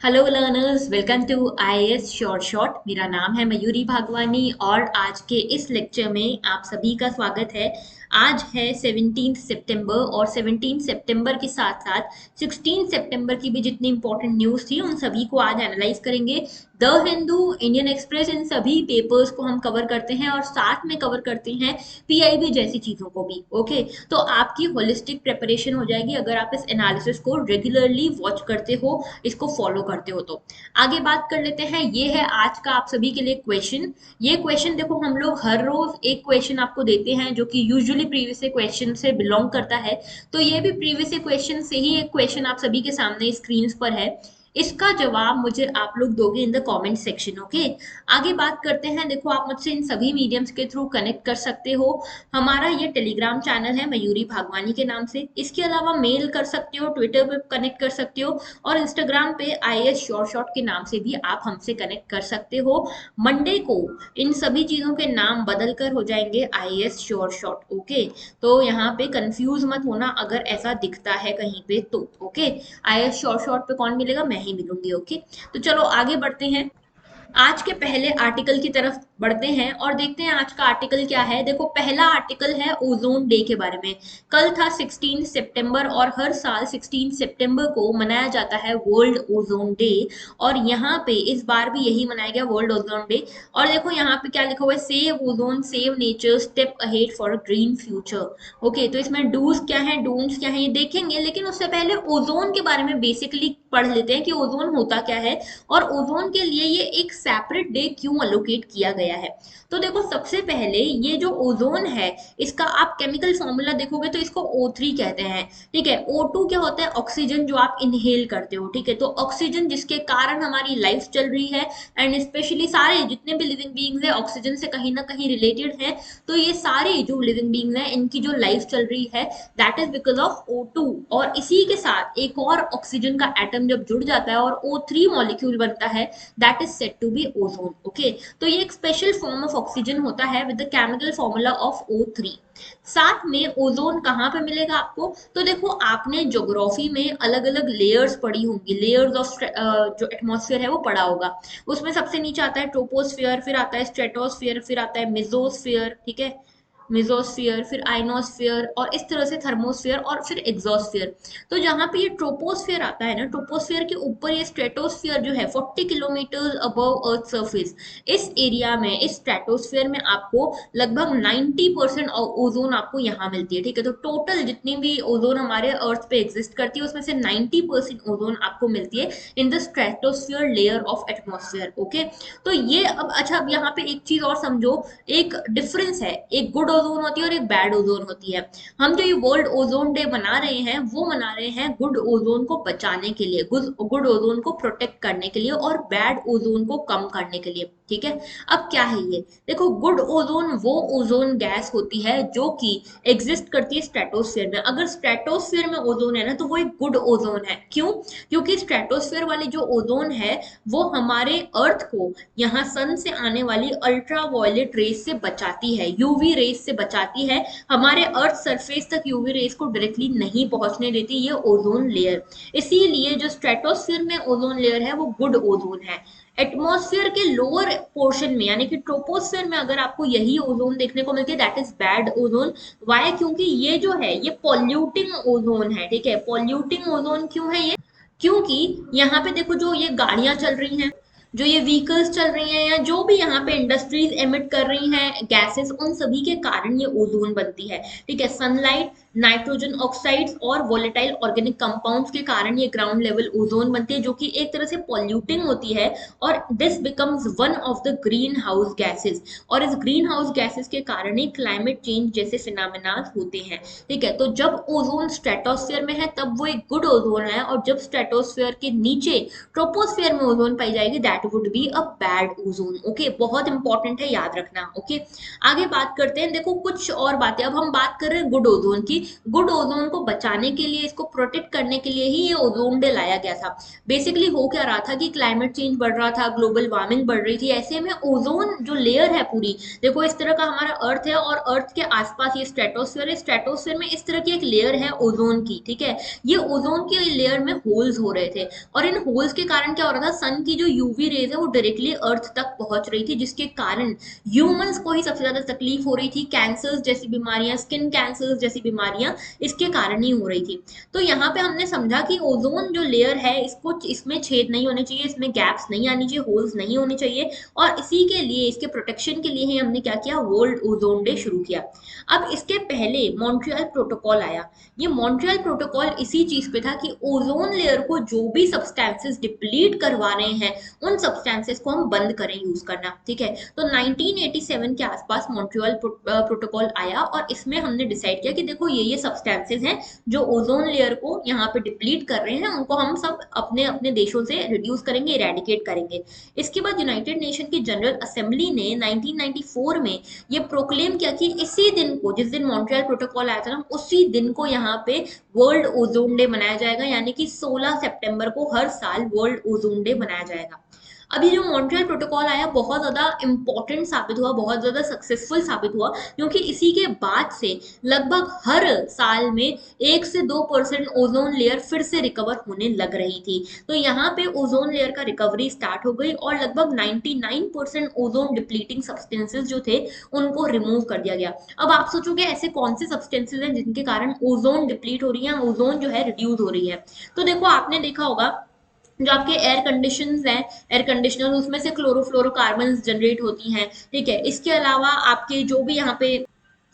Hello learners, welcome to IAS short shot. मेरा नाम है मयूरी भागवानी और आज के इस लेक्चर में आप सभी का स्वागत है। आज है 17 सितंबर और 17 सितंबर के साथ साथ 16 सितंबर की भी जितनी इंपॉर्टेंट न्यूज़ थी उन सभी को आज एनालाइज करेंगे। द हिंदू, इंडियन एक्सप्रेस, इन सभी पेपर्स को हम कवर करते हैं और साथ में कवर करते हैं पीआईबी जैसी चीज़ों को भी। ओके, तो आपकी होलिस्टिक प्रिपरेशन हो जाएगी अगर आप इस एनालिसिस को रेगुलरली वॉच करते हो, इसको फॉलो करते हो तो। आगे बात कर लेते हैं, ये है आज का आप सभी के लिए क्वेश्चन। ये क्वेश्चन देखो, हम लोग हर रोज एक क्वेश्चन आपको देते हैं जो कि यूजुअली प्रीवियस क्वेश्चन से बिलोंग करता है। तो ये भी प्रीवियस क्वेश्चन से ही एक क्वेश्चन आप सभी के सामने स्क्रीन पर है। इसका जवाब मुझे आप लोग दोगे in the comment section. Okay, आगे बात करते हैं। देखो, आप मुझसे इन सभी मीडियम्स के थ्रू कनेक्ट कर सकते हो। हमारा ये टेलीग्राम चैनल है मयूरी भागवानी के नाम से। इसके अलावा मेल कर सकते हो, ट्विटर पे कनेक्ट कर सकते हो और इंस्टाग्राम पे आईएएस शॉर्ट शॉट के नाम से भी आप हमसे कनेक्ट कर सकते हो। मंडे को इन सभी चीजों के नाम बदल कर हो जाएंगे आईएएस शॉर्ट शॉट। ओके, तो यहाँ पे कंफ्यूज मत होना अगर ऐसा दिखता है कहीं पे तो। ओके, आईएएस शॉर्ट शॉट पे कौन मिलेगा? मैं ही मिलूंगी। ओके, तो चलो आगे बढ़ते हैं। आज के पहले आर्टिकल की तरफ बढ़ते हैं और देखते हैं आज का आर्टिकल क्या है। देखो, पहला आर्टिकल है ओजोन डे के बारे में। कल था 16 सितंबर और हर साल 16 सितंबर को मनाया जाता है वर्ल्ड ओजोन डे। और यहाँ पे इस बार भी यही मनाया गया, वर्ल्ड ओजोन डे। और देखो यहाँ पे क्या लिखा हुआ है, save ozone, save nature, step ahead for a green future. Okay, तो इसमें डूज क्या है, डोंट्स क्या है, ये देखेंगे, लेकिन उससे पहले ओजोन के बारे में बेसिकली पढ़ लेते हैं कि ओजोन होता क्या है और ओजोन के लिए ये एक सेपरेट डे क्यों अलोकेट किया गया है। तो देखो, सबसे पहले ये जो ओजोन है, इसका आप केमिकल फॉर्मूला देखोगे तो इसको O3 कहते हैं। ठीक है, O2 क्या होता है? ऑक्सीजन जो आप इनहेल करते हो। ठीक है, तो ऑक्सीजन जिसके कारण हमारी लाइफ चल रही है एंड स्पेशली सारे जितने भी लिविंग बींग्स है ऑक्सीजन से कहीं ना कहीं रिलेटेड है। तो ये सारे जो लिविंग बींग्स हैं इनकी जो लाइफ चल रही है that is because of O2। और इसी के साथ एक और ऑक्सीजन का एटम जब जुड़ जाता है और O3 मॉलिक्यूल बनता है, that is said to be ozone. Okay, तो ये एक स्पेशल फॉर्म ऑफ ऑक्सीजन होता है with the chemical formula of O3। साथ में ओजोन कहाँ पे मिलेगा आपको? तो देखो, आपने ज्योग्राफी में अलग अलग लेयर्स पढ़ी होंगी, लेयर्स ऑफ जो एटमॉस्फेयर है वो पढ़ा होगा। उसमें सबसे नीचे आता है ट्रोपोस्फियर, फिर आता है स्ट्रेटोस्फियर, फिर आता है मेसोस्फियर। ठीक है, मेसोस्फियर, फिर आइनोस्फियर और इस तरह से थर्मोस्फियर और फिर एग्जोस्फियर। तो जहां पे ये ट्रोपोस्फियर आता है ना, ट्रोपोस्फियर के ऊपर ये स्ट्रेटोस्फियर जो है 40 किलोमीटर अबव अर्थ सरफेस, इस एरिया में, इस स्ट्रेटोस्फियर में आपको लगभग 90% ओजोन आपको यहाँ मिलती है। ठीक है, तो टोटल जितनी भी ओजोन हमारे अर्थ पे एग्जिस्ट करती है उसमें से 90% ओजोन आपको मिलती है in the stratosphere layer of atmosphere. Okay, तो ये अब अच्छा, अब यहाँ पे एक चीज और समझो, एक डिफरेंस है, एक गुड ओजोन होती है और एक बैड ओजोन होती है। हम जो ये वर्ल्ड ओजोन डे मना रहे हैं वो मना रहे हैं गुड ओजोन को बचाने के लिए, गुड ओजोन को प्रोटेक्ट करने के लिए और बैड ओजोन को कम करने के लिए। ठीक है, अब क्या है ये? देखो, गुड ओजोन वो ओजोन गैस होती है जो कि एग्जिस्ट करती है स्ट्रेटोस्फेयर में। अगर स्ट्रेटोस्फेयर में ओजोन है ना तो वो एक गुड ओजोन है। क्यों? क्योंकि स्ट्रेटोस्फेयर वाली जो ओजोन है वो हमारे अर्थ को यहाँ सन से आने वाली अल्ट्रा वायलेट रेस से बचाती है, यूवी रेस से बचाती है। हमारे अर्थ सरफेस तक यूवी रेस को डायरेक्टली नहीं पहुंचने देती ये ओजोन लेयर। इसीलिए जो स्ट्रेटोस्फीयर में ओजोन लेयर है वो गुड ओजोन है। एटमॉस्फेयर के लोअर पोर्शन में यानी कि ट्रोपोस्फेयर में अगर आपको यही ओजोन देखने को मिलती है that is bad ozone. Why? क्योंकि ये जो है ये पॉल्यूटिंग ओजोन है। ठीक है, पॉल्यूटिंग ओजोन क्यों है ये? क्योंकि यहाँ पे देखो, जो ये गाड़ियां चल रही हैं, जो ये व्हीकल्स चल रही हैं, या जो भी यहाँ पे इंडस्ट्रीज एमिट कर रही हैं गैसेस, उन सभी के कारण ये ओजोन बनती है। ठीक है, सनलाइट, नाइट्रोजन ऑक्साइड्स और वोलेटाइल ऑर्गेनिक कंपाउंड्स के कारण ये ग्राउंड लेवल ओजोन बनती है जो कि एक तरह से पॉल्यूटिंग होती है। और this becomes one of the green house gases. और इस ग्रीन हाउस गैसेस के कारण ही क्लाइमेट चेंज जैसे फिनोमेना होते हैं। ठीक है, तो जब ओजोन स्ट्रेटोस्फेयर में है तब वो एक गुड ओजोन है, और जब स्ट्रेटोस्फेयर के नीचे ट्रोपोस्फेयर में ओजोन पाई जाएगी that would be a bad ozone. Okay, बहुत इंपॉर्टेंट है, याद रखना। ओके, आगे बात करते हैं। देखो, कुछ और बातें, अब हम बात कर रहे हैं गुड ओजोन की, गुड ओजोन को बचाने के लिए, इसको प्रोटेक्ट करने के लिए ही ये ओजोन डे लाया गया था। बेसिकली हो क्या रहा था कि क्लाइमेट चेंज बढ़ रहा था, ग्लोबल वार्मिंग बढ़ रही थी, ऐसे में ओजोन जो लेयर है पूरी, देखो इस तरह का हमारा अर्थ है और अर्थ के आसपास ये स्ट्रेटोस्फेयर है, स्ट्रेटोस्फेयर में इस तरह की एक लेयर है ओजोन की, ठीक है। ये ओजोन की लेयर में होल्स हो रहे थे और इन होल्स के कारण क्या हो रहा था, सन की जो यूवी रेज है वो डायरेक्टली अर्थ तक पहुंच रही थी, जिसके कारण ह्यूमंस को ही सबसे ज्यादा तकलीफ हो रही थी। कैंसर्स जैसी बीमारियां, स्किन कैंसर्स जैसी बीमारियां इसके कारण ही हो रही थी। तो यहाँ पे हमने समझा कि ओजोन जो लेयर है इसको, इसमें छेद नहीं होने चाहिए, इसमें गैप्स नहीं आनी चाहिए, होल्स नहीं होने चाहिए, और इसी के लिए, इसके प्रोटेक्शन के लिए ही हमने क्या किया, वर्ल्ड ओजोन डे शुरू किया। अब इसके पहले मॉन्ट्रियल प्रोटोकॉल आया। ये मॉन्ट्रियल प्रोटोकॉल इसी चीज पे था कि ओजोन लेयर को जो भी सब्सटेंसेस डिप्लीट करवा रहे हैं उन सब्सटेंसेस को हम बंद करें यूज करना, ठीक है। तो 1987 के आसपास मॉन्ट्रियल प्रोटोकॉल आया और इसमें हमने डिसाइड किया कि देखो ये सब्सटेंसेस हैं जो ओजोन लेयर को यहाँ पे डिप्लीट कर रहे हैं, उनको हम सब अपने अपने देशों से रिड्यूस करेंगे, इरेडिकेट करेंगे। इसके बाद यूनाइटेड नेशन की जनरल असेंबली ने 1994 में ये प्रोक्लेम किया कि इसी दिन को, जिस दिन मॉन्ट्रियल प्रोटोकॉल आया था ना, उसी दिन को यहाँ पे वर्ल्ड ओजोन डे मनाया जाएगा, यानी कि 16 सितंबर को हर साल वर्ल्ड ओजोन डे मनाया जाएगा। अभी जो मॉन्ट्रियल प्रोटोकॉल आया बहुत ज्यादा इंपॉर्टेंट साबित हुआ, बहुत ज्यादा सक्सेसफुल साबित हुआ, क्योंकि इसी के बाद से लगभग हर साल में 1 से 2% ओजोन लेयर फिर से रिकवर होने लग रही थी। तो यहाँ पे ओजोन लेयर का रिकवरी स्टार्ट हो गई और लगभग 99% ओजोन डिप्लीटिंग सब्सटेंसेस जो थे उनको रिमूव कर दिया गया। अब आप सोचोगे ऐसे कौन से सब्सटेंसेस हैं जिनके कारण ओजोन डिप्लीट हो रही है, ओजोन जो है रिड्यूस हो रही है। तो देखो आपने देखा होगा जो आपके एयर कंडीशंस हैं, एयर कंडीशनर, उसमें से क्लोरोफ्लोरोकार्बन जनरेट होती हैं, ठीक है। इसके अलावा आपके जो भी यहाँ पे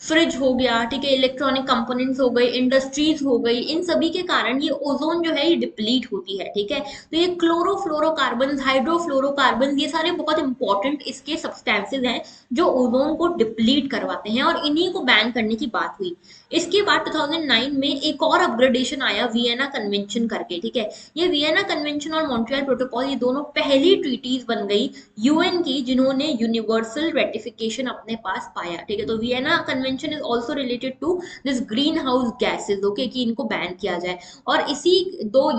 फ्रिज हो गया, ठीक है, इलेक्ट्रॉनिक कंपोनेंट्स हो गए, इंडस्ट्रीज हो गई, इन सभी के कारण ये ओजोन जो है ये डिप्लीट होती है, ठीक है। तो ये क्लोरोफ्लोरोकार्बन, हाइड्रोफ्लोरोकार्बन, ये सारे बहुत इंपॉर्टेंट इसके सब्सटेंसेस हैं जो ओजोन को डिप्लीट करवाते हैं और इन्हीं को बैन करने की बात हुई। इसके बाद 2009 में एक और अपग्रेडेशन आया, वियना कन्वेंशन करके, ठीक है। ये वियना कन्वेंशन और मॉन्ट्रियल प्रोटोकॉल, ये दोनों पहली ट्रीटीज बन गई यूएन की जिन्होंने यूनिवर्सल रेटिफिकेशन अपने पास पाया, ठीक है। तो Vienna convention is also related to this green house gases, okay, कि इनको बैन किया जाए। और इसी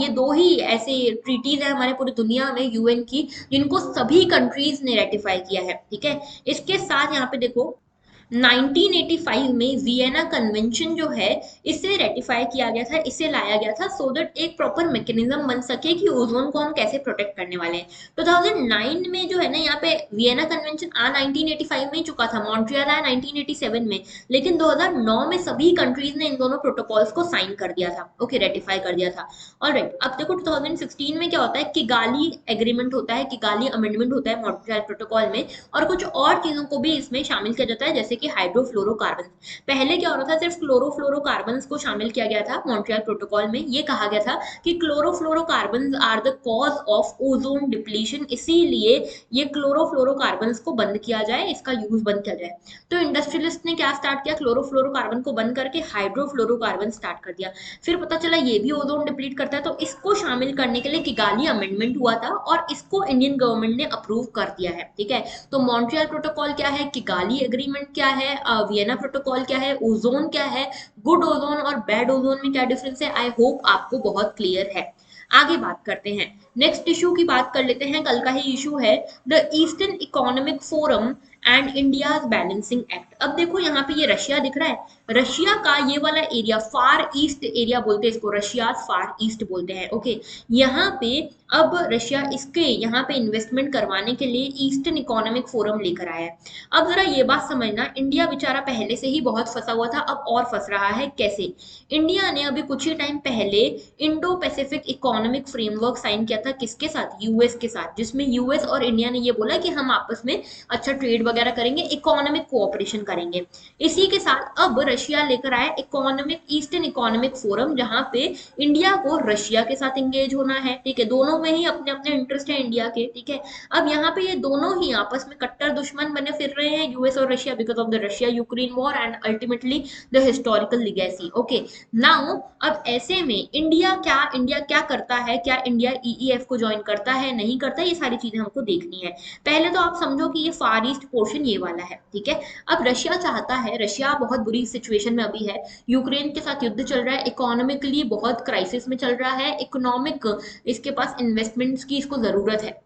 ये दो ही ऐसे ट्रीटीज है हमारे पूरी दुनिया में यूएन की जिनको सभी कंट्रीज ने रेटिफाई किया है, ठीक है। इसके साथ यहाँ पे देखो 1985 में वियना कन्वेंशन जो है इसे रेटिफाई किया गया था, इसे लाया गया था सो दैट एक प्रॉपर मैकेनिज्म बन सके कि ओजोन को हम कैसे प्रोटेक्ट करने वाले हैं। 2009 में जो है ना, यहाँ पे वियना कन्वेंशन 1985 में ही चुका था, मॉन्ट्रियल आया 1987 में, लेकिन 2009 में सभी कंट्रीज ने इन दोनों प्रोटोकॉल्स को साइन कर दिया था, ओके, रेटिफाई कर दिया था। ऑलराइट, अब देखो 2016 में क्या होता है, किगाली एग्रीमेंट होता है, किगाली अमेंडमेंट होता है मॉन्ट्रियल प्रोटोकॉल में, और कुछ और चीजों को भी इसमें शामिल किया जाता है, जैसे कि हाइड्रोफ्लोरोकार्बन। पहले क्या हो रहा था, सिर्फ क्लोरोफ्लोरोकार्बन को शामिल किया गया था मॉन्ट्रियल प्रोटोकॉल में। ये कहा गया था कि chlorofluorocarbon are the cause of ozone depletion, इसीलिए ये क्लोरोफ्लोरोकार्बन को बंद किया जाए, इसका यूज बंद किया जाए। तो इंडस्ट्रियलिस्ट ने क्या स्टार्ट किया, क्लोरोफ्लोरोकार्बन को बंद करके हाइड्रोफ्लोरोकार्बन स्टार्ट कर दिया। फिर पता चला ये भी ओजोन डिप्लीट करता है, तो इसको शामिल करने के लिए किगाली अमेंडमेंट हुआ था और इसको इंडियन गवर्नमेंट ने अप्रूव कर दिया है, ठीक है। तो मॉन्ट्रियल प्रोटोकॉल क्या है, किगाली एग्रीमेंट क्या है, वियना प्रोटोकॉल क्या है, ओजोन क्या है, गुड ओजोन और बैड ओजोन में क्या डिफरेंस है, आई होप आपको बहुत क्लियर है। आगे बात करते हैं, नेक्स्ट इशू की बात कर लेते हैं, कल का ही इशू है, the eastern economic forum and India balancing act. अब देखो यहाँ पे ये रशिया दिख रहा है, रशिया का ये वाला एरिया, फार ईस्ट एरिया बोलते हैं इसको, रशिया फार ईस्ट बोलते हैं, ओके। यहाँ पे अब रशिया इसके यहाँ पे इन्वेस्टमेंट करवाने के लिए ईस्टर्न इकोनॉमिक फोरम लेकर आया है। अब जरा ये बात समझना, इंडिया बेचारा पहले से ही बहुत फंसा हुआ था, अब और फंस रहा है। कैसे? इंडिया ने अभी कुछ ही टाइम पहले Indo Pacific economic framework sign किया था, किसके साथ, यूएस के साथ, जिसमें यूएस और इंडिया ने ये बोला कि हम आपस में अच्छा ट्रेड वगैरह करेंगे, इकोनॉमिक कोऑपरेशन करेंगे। इसी के साथ अब रशिया लेकर आया इकोनॉमिक, ईस्टर्न इकोनॉमिक फोरम, जहां पे इंडिया को रशिया के साथ एंगेज होना है, ठीक है। दोनों में ही अपने अपने इंटरेस्ट है इंडिया के, ठीक है। अब यहाँ पे ये दोनों ही आपस में कट्टर दुश्मन बने फिर रहे हैं, यूएस और Russia, because of the Russia Ukraine war and ultimately the historical legacy, okay. Now अब ऐसे में इंडिया क्या करता है, क्या इंडिया ईईएफ को ज्वाइन करता है, नहीं करता, ये सारी चीजें हमको देखनी है। पहले तो आप समझो कि ये फार ईस्ट पोर्शन ये वाला है, ठीक है। अब रशिया चाहता है, रशिया बहुत बुरी सिचुएशन में अभी है, यूक्रेन के साथ युद्ध चल रहा है, इकोनॉमिकली बहुत क्राइसिस में चल रहा है, इकोनॉमिक इसके पास इन्वेस्टमेंट्स की इसको जरूरत है,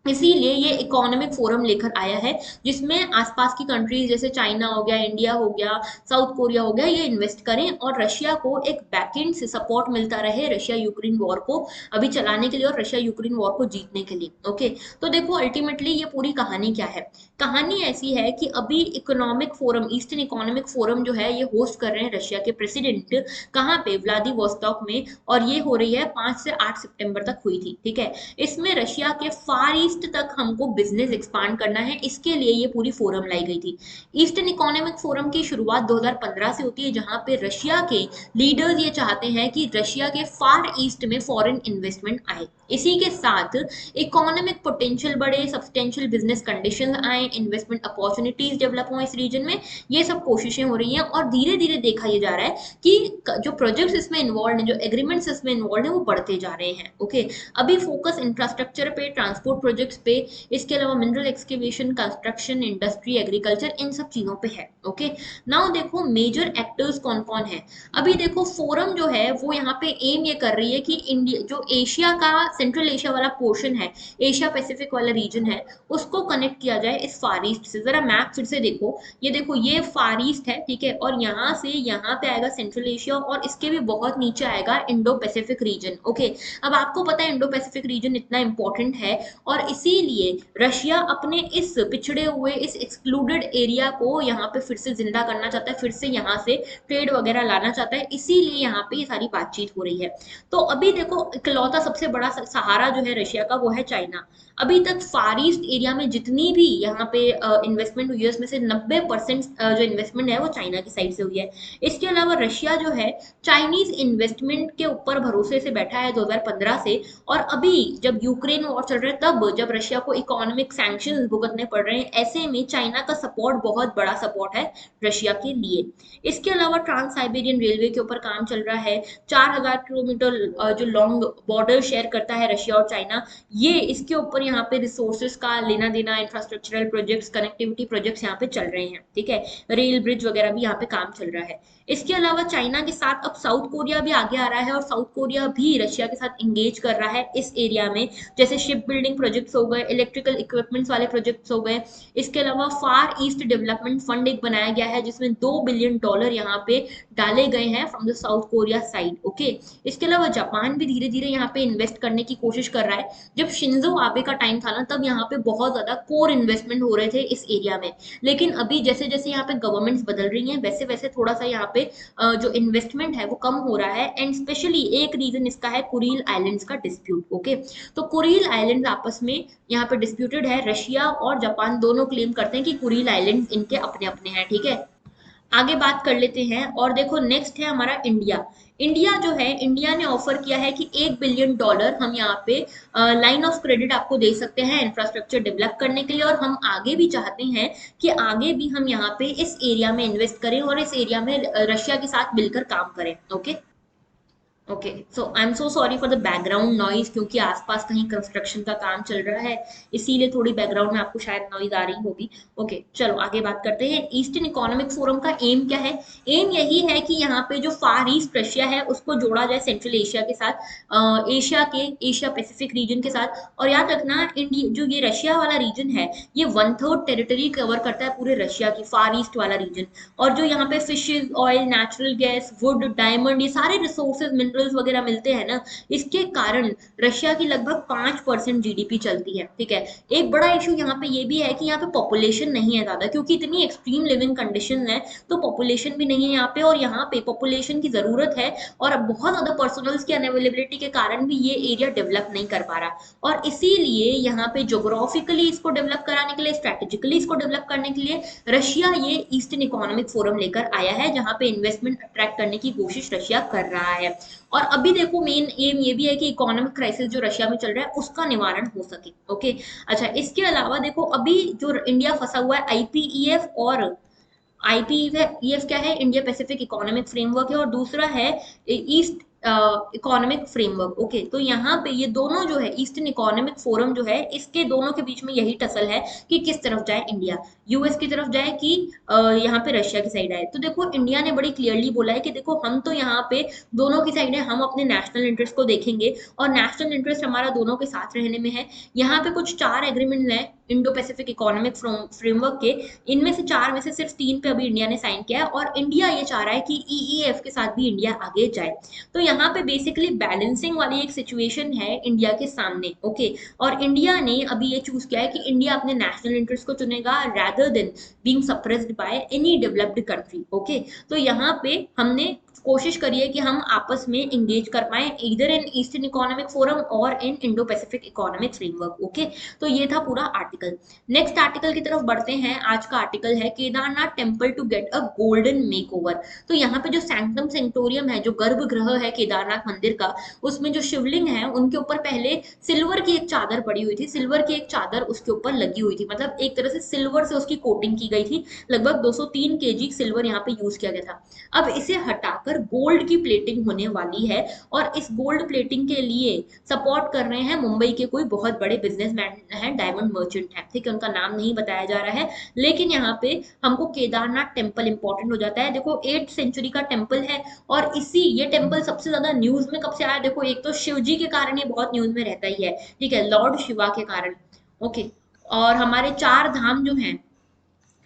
इसीलिए ये इकोनॉमिक फोरम लेकर आया है जिसमें आसपास की कंट्रीज जैसे चाइना हो गया, इंडिया हो गया, साउथ कोरिया हो गया, ये इन्वेस्ट करें और रशिया को एक बैकएंड से सपोर्ट मिलता रहे रशिया यूक्रेन वॉर को अभी चलाने के लिए और रशिया यूक्रेन वॉर को जीतने के लिए। ओके, तो देखो अल्टीमेटली ये पूरी कहानी क्या है। कहानी ऐसी है कि अभी economic forum, eastern economic forum जो है ये होस्ट कर रहे हैं रशिया के प्रेसिडेंट, कहाँ पे, व्लादिवोस्तोक में, और ये हो रही है 5 से 8 सितंबर तक हुई थी, ठीक है। इसमें रशिया के फार ईस्ट तक हमको बिजनेस एक्सपांड करना है, इसके लिए ये पूरी फोरम लाई गई थी। ईस्टर्न इकोनॉमिक फोरम की शुरुआत 2015 से होती है, जहां पे रशिया के लीडर्स ये चाहते हैं कि रशिया के फार ईस्ट में फॉरेन इन्वेस्टमेंट आए, इसी के साथ इकोनॉमिक पोटेंशियल बढ़े, सब्सटेंशियल बिजनेस कंडीशन आए, इन्वेस्टमेंट अपॉर्चुनिटीज डेवलप हो इस रीजन में, ये सब कोशिशें हो रही हैं। और धीरे धीरे देखा ये जा रहा है कि जो प्रोजेक्ट्स इसमें इन्वॉल्व हैं, जो एग्रीमेंट्स इसमें इन्वॉल्व हैं, वो बढ़ते जा रहे हैं। ओके, अभी फोकस इंफ्रास्ट्रक्चर पे, ट्रांसपोर्ट प्रोजेक्ट्स पे, इसके अलावा mineral excavation, construction, industry, agriculture, इन सब चीजों पे है। ओके, नाउ देखो मेजर एक्टर्स कौन कौन है। अभी देखो फोरम जो है वो यहाँ पे एम ये कर रही है कि इंडिया, जो एशिया का, सेंट्रल एशिया वाला पोर्शन है, एशिया पैसिफिक वाला रीजन है, उसको कनेक्ट किया जाए इस फार ईस्ट से। जरा मैप फिर से देखो, ये देखो ये फार ईस्ट है, ठीक है, और यहाँ से यहाँ पे आएगा सेंट्रल एशिया और इसके भी बहुत नीचे आएगा इंडो पैसिफिक रीजन। ओके, अब आपको पता है इंडो पैसिफिक रीजन इतना इंपॉर्टेंट है और इसीलिए रशिया अपने इस पिछड़े हुए, इस एक्सक्लूडेड एरिया को यहाँ पे फिर से जिंदा करना चाहता है, फिर से यहाँ से ट्रेड वगैरह लाना चाहता है, इसीलिए यहाँ पे ये सारी बातचीत हो रही है। तो अभी देखो इकलौता सबसे बड़ा सहारा जो है रशिया का वो है चाइना। अभी तक फार ईस्ट एरिया में जितनी भी यहाँ पे इन्वेस्टमेंट हुई है उसमें से 90% जो इन्वेस्टमेंट है वो चाइना की साइड से हुई है। इसके अलावा रशिया जो है चाइनीज इन्वेस्टमेंट के ऊपर भरोसे से बैठा है 2015 से, और अभी जब यूक्रेन वॉर चल रहा है तब जब रशिया को इकोनॉमिक सैंक्शंस भुगतने पड़ रहे हैं, ऐसे में चाइना का सपोर्ट बहुत बड़ा सपोर्ट है रशिया के लिए। इसके अलावा ट्रांस साइबेरियन रेलवे के ऊपर काम चल रहा है, 4000 किलोमीटर जो लॉन्ग बॉर्डर शेयर करता है रशिया और चाइना, ये इसके ऊपर यहाँ पे रिसोर्सेज का लेना देना, इंफ्रास्ट्रक्चरल प्रोजेक्ट्स, कनेक्टिविटी प्रोजेक्ट्स यहाँ पे चल रहे हैं, ठीक है, रेल ब्रिज वगैरह भी यहाँ पे काम चल रहा है। इसके अलावा चाइना के साथ अब साउथ कोरिया भी आगे आ रहा है और साउथ कोरिया भी रशिया के साथ इंगेज कर रहा है इस एरिया में, जैसे शिप बिल्डिंग प्रोजेक्ट्स हो गए, इलेक्ट्रिकल इक्विपमेंट्स वाले प्रोजेक्ट्स हो गए। इसके अलावा फार ईस्ट डेवलपमेंट फंड एक बनाया गया है जिसमें $2 बिलियन यहाँ पे डाले गए हैं from the south Korea side. Okay, इसके अलावा जापान भी धीरे धीरे यहाँ पे इन्वेस्ट करने की कोशिश कर रहा है। जब शिंजो आबे का टाइम था ना तब यहाँ पे बहुत ज्यादा कोर इन्वेस्टमेंट हो रहे थे इस एरिया में, लेकिन अभी जैसे जैसे यहाँ पे गवर्नमेंट्स बदल रही हैं वैसे वैसे थोड़ा सा यहाँ पे जो इन्वेस्टमेंट है वो कम हो रहा है। एंड स्पेशली एक रीजन इसका है कुरील आइलैंड्स का डिस्प्यूट। ओके, तो कुरील आइलैंड्स आपस में यहाँ पे डिस्प्यूटेड है, रशिया और जापान दोनों क्लेम करते हैं कि कुरील आइलैंड्स इनके अपने अपने हैं, ठीक है। आगे बात कर लेते हैं और देखो नेक्स्ट है हमारा इंडिया। इंडिया जो है, इंडिया ने ऑफर किया है कि $1 बिलियन हम यहाँ पे लाइन ऑफ क्रेडिट आपको दे सकते हैं इंफ्रास्ट्रक्चर डेवलप करने के लिए, और हम आगे भी चाहते हैं कि आगे भी हम यहाँ पे इस एरिया में इन्वेस्ट करें और इस एरिया में रशिया के साथ मिलकर काम करें। Okay, okay, so I am so sorry for the background noise, क्योंकि आसपास कहीं कंस्ट्रक्शन का काम चल रहा है, इसीलिए थोड़ी बैकग्राउंड में आपको शायद नॉइज आ रही होगी। ओके, चलो आगे बात करते हैं। ईस्टर्न इकोनॉमिक फोरम का एम क्या है? एम यही है कि यहाँ पे जो फार ईस्ट रशिया है उसको जोड़ा जाए सेंट्रल एशिया के साथ, एशिया पैसिफिक रीजन के साथ। और याद रखना इंडिया जो ये रशिया वाला रीजन है ये 1/3 टेरिटरी कवर करता है पूरे रशिया की, फार ईस्ट वाला रीजन। और जो यहाँ पे fishes, oil, natural gas, would, diamond, ये सारे रिसोर्सेज, मिनरल्स वगैरह मिलते हैं ना, इसके कारण रशिया की लगभग 5% जीडीपी चलती है, ठीक है। एक बड़ा इशू यहाँ पे ये भी है कि यहाँ पे पॉपुलेशन नहीं है ज्यादा, क्योंकि इतनी एक्सट्रीम लिविंग कंडीशन है तो पॉपुलेशन भी नहीं है यहाँ पे, और यहाँ पे पॉपुलेशन की जरूरत है और अब बहुत ज्यादा पर्सनल्स की अनअवेलेबिलिटी के कारण भी ये एरिया डेवलप नहीं कर पा रहा। और इसीलिए यहाँ पे जोग्राफिकली इसको डेवलप कराने के लिए, स्ट्रेटेजिकली इसको डेवलप करने के लिए रशिया ये ईस्टर्न इकोनॉमिक फोरम लेकर आया है, जहाँ पे इन्वेस्टमेंट अट्रैक्ट करने की कोशिश रशिया कर रहा है। और अभी देखो मेन एम ये भी है कि इकोनॉमिक क्राइसिस जो रशिया में चल रहा है उसका निवारण हो सके। ओके, अच्छा, इसके अलावा देखो अभी जो इंडिया फंसा हुआ है आईपीईएफ, और आईपीईएफ क्या है? इंडिया पैसिफिक इकोनॉमिक फ्रेमवर्क है, और दूसरा है ईस्ट इकोनॉमिक फ्रेमवर्क। ओके, तो यहाँ पे ये दोनों जो है ईस्टर्न इकोनॉमिक फोरम जो है इसके दोनों के बीच में यही टसल है कि किस तरफ जाए इंडिया, यूएस की तरफ जाए कि यहाँ पे रशिया की साइड आए। तो देखो इंडिया ने बड़ी क्लियरली बोला है कि देखो हम तो यहाँ पे दोनों की साइड है, हम अपने नेशनल इंटरेस्ट को देखेंगे और नेशनल इंटरेस्ट हमारा दोनों के साथ रहने में है। यहाँ पे कुछ 4 एग्रीमेंट है इंडो पैसिफिक इकोनॉमिक फ्रेमवर्क के, इनमें से 4 में से सिर्फ 3 पे अभी इंडिया ने साइन किया है और इंडिया ये चाह रहा है कि ईईएफ के साथ भी इंडिया आगे जाए। तो यहाँ पे बेसिकली बैलेंसिंग वाली एक सिचुएशन है इंडिया के सामने। ओके, और इंडिया ने अभी ये चूज किया है कि इंडिया अपने नेशनल इंटरेस्ट को चुनेगा rather than being suppressed by any developed country. Okay, तो यहाँ पे हमने कोशिश करी है कि हम आपस में एंगेज कर पाए इधर इन ईस्टर्न इकोनॉमिक फोरम और इन Indo Pacific economic framework. Okay, तो ये था पूरा आर्टिकल। नेक्स्ट आर्टिकल की तरफ बढ़ते हैं। आज का आर्टिकल है Kedarnath temple to get a golden makeover. तो यहाँ पे जो सैंक्टम सेंक्टोरियम है, जो गर्भगृह है केदारनाथ मंदिर का, उसमें जो शिवलिंग है उनके ऊपर पहले सिल्वर की एक चादर पड़ी हुई थी, सिल्वर की एक चादर उसके ऊपर लगी हुई थी, मतलब एक तरह से सिल्वर से उसकी कोटिंग की गई थी। लगभग 203 केजी सिल्वर यहाँ पे यूज किया गया था। अब इसे हटाकर गोल्ड की प्लेटिंग होने वाली है और इस गोल्ड प्लेटिंग के लिए सपोर्ट कर रहे हैं मुंबई के कोई बहुत बड़े बिजनेसमैन हैं, डायमंड मर्चेंट हैं, ठीक है, उनका नाम नहीं बताया जा रहा है। लेकिन यहाँ पे हमको केदारनाथ टेम्पल इंपॉर्टेंट हो जाता है। देखो 8th सेंचुरी का टेम्पल है और इसी ये टेम्पल सबसे ज्यादा न्यूज में कब से आया, देखो एक तो शिव जी के कारण ये बहुत न्यूज में रहता ही है, ठीक है, लॉर्ड शिवा के कारण। ओके, और हमारे 4 धाम जो हैं,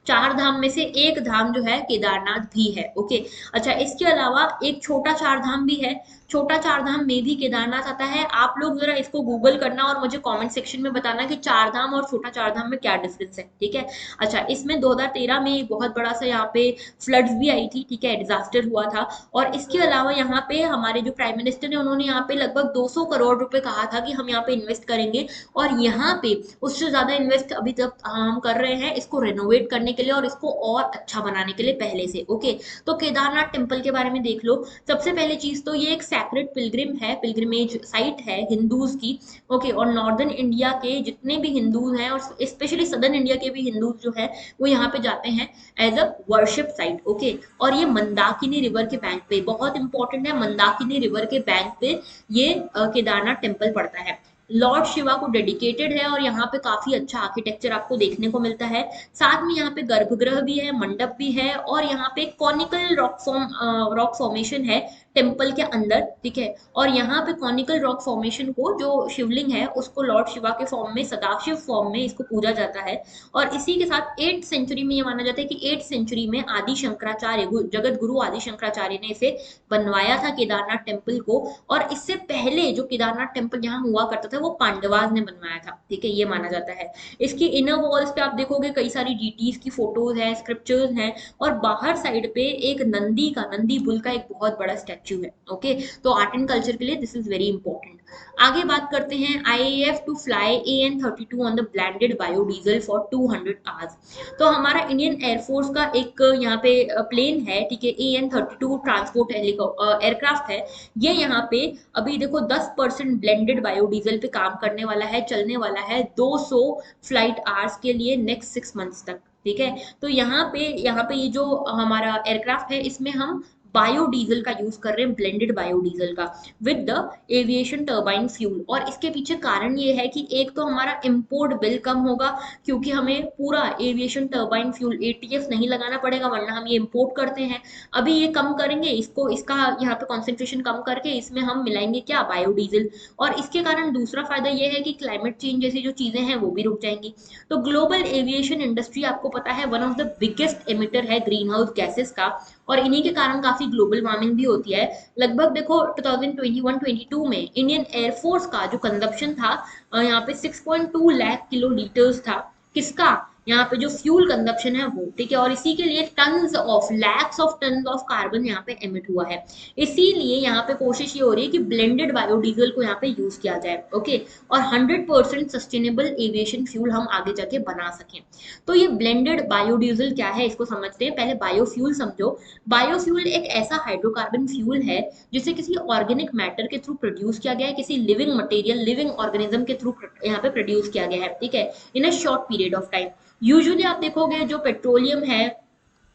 4 धाम में से एक धाम जो है केदारनाथ भी है। ओके, अच्छा, इसके अलावा एक छोटा 4 धाम भी है, छोटा 4 धाम में भी केदारनाथ आता है। आप लोग जरा इसको गूगल करना और मुझे कमेंट सेक्शन में बताना कि 4 धाम और छोटा 4 धाम में क्या डिफरेंस है, ठीक है। अच्छा, इसमें 2013 में एक बहुत बड़ा सा यहाँ पे फ्लड्स भी आई थी, ठीक है, डिजास्टर हुआ था। और इसके अलावा यहाँ पे हमारे जो प्राइम मिनिस्टर ने उन्होंने यहाँ पे लगभग 200 करोड़ रुपए कहा था कि हम यहाँ पे इन्वेस्ट करेंगे और यहाँ पे उससे ज्यादा इन्वेस्ट अभी तक हम कर रहे हैं इसको रेनोवेट करने के लिए और इसको और अच्छा बनाने के लिए पहले से। ओके, तो केदारनाथ टेम्पल के बारे में देख लो। सबसे पहले चीज तो ये एक सैक्रेड पिलग्रिम है, पिलग्रिमेज साइट है हिंदूज की। ओके, और नॉर्दर्न इंडिया के जितने भी हिंदूज हैं और स्पेशली सदर्न इंडिया के भी हिंदूज जो है वो यहाँ पे जाते हैं as a worship site. Okay, और ये मंदाकिनी रिवर के बैंक पे, बहुत इंपॉर्टेंट है, मंदाकिनी रिवर के बैंक पे ये केदारनाथ टेम्पल पड़ता है। लॉर्ड शिवा को डेडिकेटेड है और यहाँ पे काफी अच्छा आर्किटेक्चर आपको देखने को मिलता है। साथ में यहाँ पे गर्भगृह भी है, मंडप भी है और यहाँ पे कॉनिकल रॉक फॉर्मेशन है टेम्पल के अंदर, ठीक है। और यहाँ पे कॉनिकल रॉक फॉर्मेशन को, जो शिवलिंग है उसको लॉर्ड शिवा के फॉर्म में, सदाशिव फॉर्म में इसको पूजा जाता है। और इसी के साथ 8th सेंचुरी में ये माना जाता है कि 8th सेंचुरी में आदि शंकराचार्य, जगत गुरु आदि शंकराचार्य ने इसे बनवाया था केदारनाथ टेम्पल को। और इससे पहले जो केदारनाथ टेम्पल यहाँ हुआ करता था वो पांडवास ने बनवाया था, ठीक है, ये माना जाता है। इसकी इनर वॉल्स पे आप देखोगे कई सारी डीटीज की फोटोज हैं, स्क्रिप्चर्स हैं और बाहर साइड पे एक नंदी बुल का एक बहुत बड़ा स्टैच्यू है। ओके, तो आर्ट एंड कल्चर के लिए दिस इज वेरी इंपॉर्टेंट। आगे बात करते हैं IAF to fly AN-32 on the blended biodiesel for 200 hours. तो हमारा इंडियन एयरफोर्स का एक यहाँ पे प्लेन है, ठीक है, AN-32 ट्रांसपोर्ट एयरक्राफ्ट है। ये यहाँ पे अभी देखो 10% ब्लेंडेड बायोडीजल पे काम करने वाला है, चलने वाला है 200 फ्लाइट आवर्स के लिए नेक्स्ट 6 मंथ्स तक, ठीक है। तो यहाँ पे ये जो हमारा एयरक्राफ्ट है इसमें हम बायोडीजल का यूज कर रहे हैं, ब्लेंडेड बायोडीजल का with the aviation turbine fuel. और इसके पीछे कारण ये है कि एक तो हमारा इंपोर्ट बिल कम होगा क्योंकि हमें पूरा एविएशन टर्बाइन फ्यूल ATF नहीं लगाना पड़ेगा, वरना हम ये इंपोर्ट करते हैं। अभी ये कम करेंगे इसको, इसका यहाँ पे कॉन्सेंट्रेशन कम करके इसमें हम मिलाएंगे क्या, बायोडीजल। और इसके कारण दूसरा फायदा ये है कि क्लाइमेट चेंज जैसी जो चीजें हैं वो भी रुक जाएंगी। तो ग्लोबल एविएशन इंडस्ट्री आपको पता है one of the biggest emitter है ग्रीन हाउस गैसेस का और इन्हीं के कारण काफी ग्लोबल वार्मिंग भी होती है। लगभग देखो 2021-22 में इंडियन एयरफोर्स का जो कंजप्शन था यहाँ पे 6.2 लाख किलो लीटर्स था, किसका, यहाँ पे जो फ्यूल कंजप्शन है वो, ठीक है। और इसी के लिए tons of, lakhs of ton of carbon यहाँ पे एमिट हुआ है। इसीलिए यहाँ पे कोशिश ये हो रही है कि ब्लेंडेड बायोडीजल को यहाँ पे यूज किया जाए। ओके, और 100% सस्टेनेबल एविएशन फ्यूल हम आगे जाके बना सकें। तो ये ब्लेंडेड बायोडीजल क्या है इसको समझते हैं। पहले बायोफ्यूल समझो। बायोफ्यूल एक ऐसा हाइड्रोकार्बन फ्यूल है जिसे किसी ऑर्गेनिक मैटर के थ्रू प्रोड्यूस किया गया है, किसी लिविंग मटेरियल, लिविंग ऑर्गेनिज्म के थ्रू यहाँ पे प्रोड्यूस किया गया है, ठीक है, in a short period of time. Usually आप देखोगे जो पेट्रोलियम है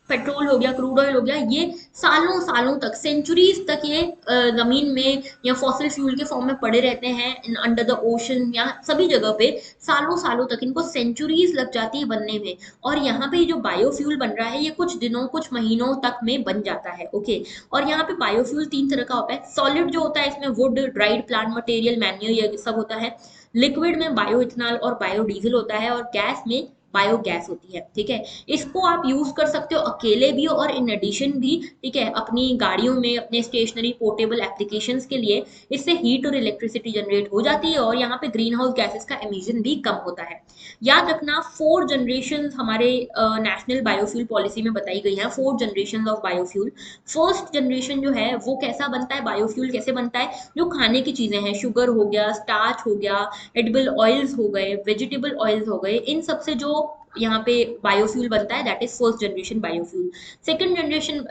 पेट्रोल हो गया, क्रूड ऑयल हो गया, ये सालों सालों तक, सेंचुरीज तक ये जमीन में या फॉसिल फ्यूल के फॉर्म में पड़े रहते हैं अंडर द ओशन या सभी जगह पे। सालों सालों तक, इनको सेंचुरीज लग जाती है बनने में। और यहाँ पे जो बायोफ्यूल बन रहा है ये कुछ दिनों कुछ महीनों तक में बन जाता है। ओके। और यहाँ पे बायोफ्यूल तीन तरह का होता है। सॉलिड जो होता है इसमें would, dried plant material, manure, ये सब होता है। लिक्विड में बायो इथेनॉल और बायोडीजल होता है, और गैस में बायोगैस होती है। ठीक है। इसको आप यूज कर सकते हो अकेले भी और इन एडिशन भी। ठीक है, अपनी गाड़ियों में, अपने स्टेशनरी पोर्टेबल एप्लीकेशंस के लिए इससे हीट और इलेक्ट्रिसिटी जनरेट हो जाती है, और यहाँ पे ग्रीन हाउस गैसेस का एमिशन भी कम होता है। याद रखना, 4 जनरेशन हमारे नेशनल बायोफ्यूल पॉलिसी में बताई गई है, 4 generation of biofuel. First generation जो है वो कैसा बनता है, बायोफ्यूल कैसे बनता है, जो खाने की चीजें हैं, शुगर हो गया, स्टार्च हो गया, एडिबल ऑयल्स हो गए, वेजिटेबल ऑयल्स हो गए, इन सबसे जो यहाँ पे बायोफ्यूल बनता है, that is first generation biofuel. Second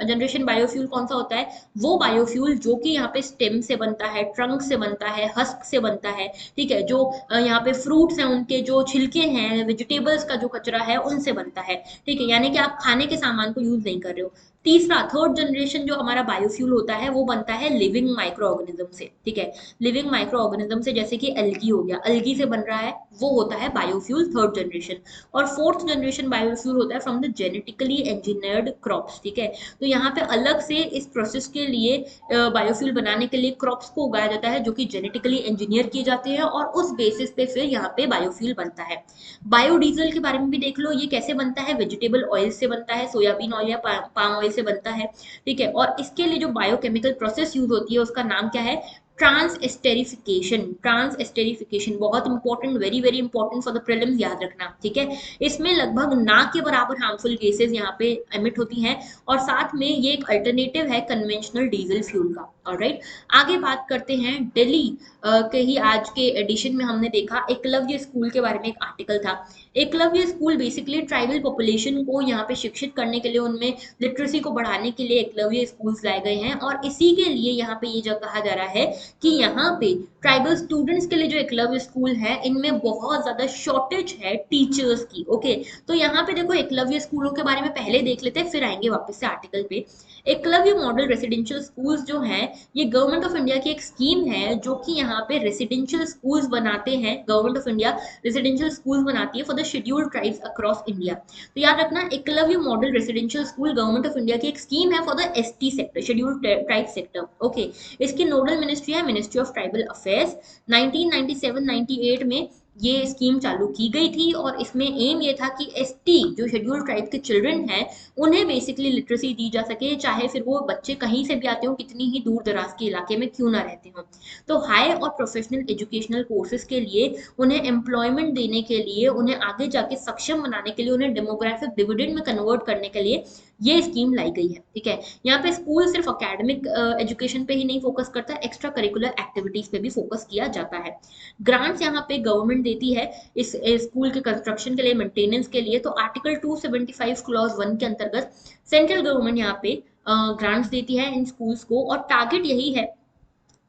generation biofuel कौन सा होता है, वो बायोफ्यूल जो कि यहाँ पे स्टेम से बनता है, ट्रंक से बनता है, हस्क से बनता है। ठीक है, जो यहाँ पे फ्रूट्स हैं उनके जो छिलके हैं, वेजिटेबल्स का जो कचरा है, उनसे बनता है। ठीक है, यानी कि आप खाने के सामान को यूज नहीं कर रहे हो। तीसरा, थर्ड जनरेशन जो हमारा बायोफ्यूल होता है वो बनता है लिविंग माइक्रो ऑर्गेनिज्म से। ठीक है, लिविंग माइक्रो ऑर्गेनिज्म से, जैसे कि एल्गी हो गया, एल्गी से बन रहा है, वो होता है बायोफ्यूल थर्ड जनरेशन। और फोर्थ जनरेशन बायोफ्यूल होता है from the genetically engineered crops. ठीक है, तो यहाँ पे अलग से इस प्रोसेस के लिए, बायोफ्यूल बनाने के लिए क्रॉप्स को उगाया जाता है जो कि जेनेटिकली इंजीनियर किए जाते हैं, और उस बेसिस पे फिर यहाँ पे बायोफ्यूल बनता है। बायोडीजल के बारे में भी देख लो, ये कैसे बनता है, वेजिटेबल ऑयल से बनता है, सोयाबीन ऑयल या पाम ऑयल से बनता है। ठीक है, और इसके लिए जो बायोकेमिकल प्रोसेस यूज होती है उसका नाम क्या है, ट्रांसएस्टेरिफिकेशन। ट्रांसएस्टेरिफिकेशन बहुत important, very very important for the prelims, याद रखना। ठीक है, इसमें लगभग ना के बराबर हार्मफुल गैसेस यहाँ पे एमिट होती हैं, और साथ में ये एक अल्टरनेटिव है कन्वेंशनल डीजल फ्यूल का। ऑलराइट, आगे बात करते हैं दिल्ली के ही आज के एडिशन में हमने देखा एकलव्य स्कूल के बारे में एक आर्टिकल था। Eklavya school basically tribal population को यहाँ पे शिक्षित करने के लिए, उनमें लिटरेसी को बढ़ाने के लिए एकलव्य स्कूल्स लाए गए हैं, और इसी के लिए यहाँ पे ये जो कहा जा रहा है कि यहाँ पे ट्राइबल स्टूडेंट्स के लिए जो एकलव्य स्कूल है इनमें बहुत ज्यादा शॉर्टेज है टीचर्स की। ओके, तो यहाँ पे देखो एकलव्य स्कूलों के बारे में पहले देख लेते हैं, फिर आएंगे वापस से आर्टिकल पे। एकलव्य मॉडल रेसिडेंशियल स्कूल्स जो हैं, ये गवर्नमेंट ऑफ इंडिया की एक स्कीम है जो कि यहाँ पे रेसिडेंशियल स्कूल्स बनाते हैं। Government of India residential schools बनाती है for the scheduled tribes across India. तो याद रखना, Eklavya model residential school government of India की एक स्कीम है for the ST sector, scheduled tribe sector. Okay, इसकी नोडल मिनिस्ट्री है मिनिस्ट्री ऑफ ट्राइबल अफेयर्स। 1997-98 में ये स्कीम चालू की गई थी, और इसमें एम ये था कि एसटी जो शेड्यूल्ड ट्राइब के चिल्ड्रन हैं उन्हें बेसिकली लिटरेसी दी जा सके, चाहे फिर वो बच्चे कहीं से भी आते हो, कितनी ही दूर दराज के इलाके में क्यों ना रहते हो। तो हाई और प्रोफेशनल एजुकेशनल कोर्सेज के लिए, उन्हें एम्प्लॉयमेंट देने के लिए, उन्हें आगे जाके सक्षम बनाने के लिए, उन्हें डेमोग्राफिक डिविडेंड में कन्वर्ट करने के लिए ये स्कीम लाई गई है। ठीक है, यहाँ पे स्कूल सिर्फ अकेडमिक एजुकेशन पे ही नहीं फोकस करता, एक्स्ट्रा करिकुलर एक्टिविटीज पे भी फोकस किया जाता है। ग्रांट्स यहाँ पे गवर्नमेंट देती है इस स्कूल के कंस्ट्रक्शन के लिए, मेंटेनेंस के लिए। तो आर्टिकल 275 क्लॉज 1 के अंतर्गत सेंट्रल गवर्नमेंट यहाँ पे ग्रांट्स देती है इन स्कूल्स को, और टारगेट यही है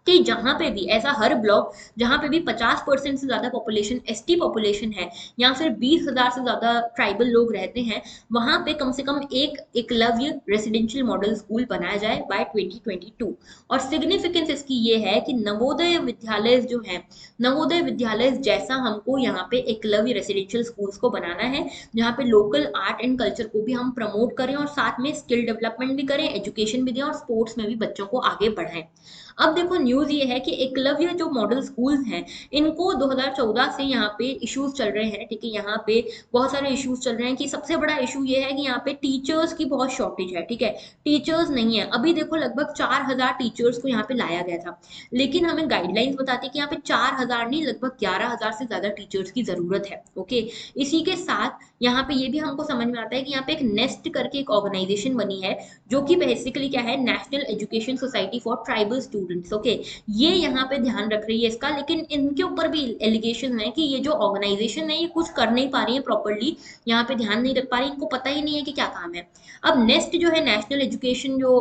कि जहां पे भी ऐसा, हर ब्लॉक जहां पे भी 50% से ज्यादा पॉपुलेशन एसटी पॉपुलेशन है, या फिर 20,000 से ज्यादा ट्राइबल लोग रहते हैं, वहां पे कम से कम एक एकलव्य रेसिडेंशियल मॉडल स्कूल बनाया जाए बाय 2022। और सिग्निफिकेंस इसकी ये है कि नवोदय विद्यालय जो है, नवोदय विद्यालय जैसा हमको यहाँ पे एकलव्य रेसिडेंशियल स्कूल्स को बनाना है, जहाँ पे लोकल आर्ट एंड कल्चर को भी हम प्रमोट करें, और साथ में स्किल डेवलपमेंट भी करें, एजुकेशन भी दें, और स्पोर्ट्स में भी बच्चों को आगे बढ़ाएं। अब देखो, न्यूज ये है कि एकलव्य जो मॉडल स्कूल्स हैं, इनको 2014 से यहाँ पे इश्यूज चल रहे हैं। ठीक है, यहाँ पे बहुत सारे इश्यूज चल रहे हैं, कि सबसे बड़ा इशू ये है कि यहाँ पे टीचर्स की बहुत शॉर्टेज है। ठीक है, टीचर्स नहीं है। अभी देखो, लगभग 4,000 टीचर्स को यहाँ पे लाया गया था, लेकिन हमें गाइडलाइंस बताती है कि यहाँ पे 4,000 नहीं, लगभग 11,000 से ज्यादा टीचर्स की जरूरत है। ओके, इसी के साथ यहाँ पे ये भी हमको समझ में आता है कि यहाँ पे एक नेस्ट करके एक ऑर्गेनाइजेशन बनी है, जो कि बेसिकली क्या है, national education society for tribal students. Students. Okay, ये यहाँ पे ध्यान रख रही है इसका, लेकिन इनके ऊपर भी एलिगेशन है कि ये जो ऑर्गेनाइजेशन है ये कुछ कर नहीं पा रही है प्रॉपरली, यहाँ पे ध्यान नहीं रख पा रही, इनको पता ही नहीं है कि क्या काम है। अब नेक्स्ट जो है नेशनल एजुकेशन जो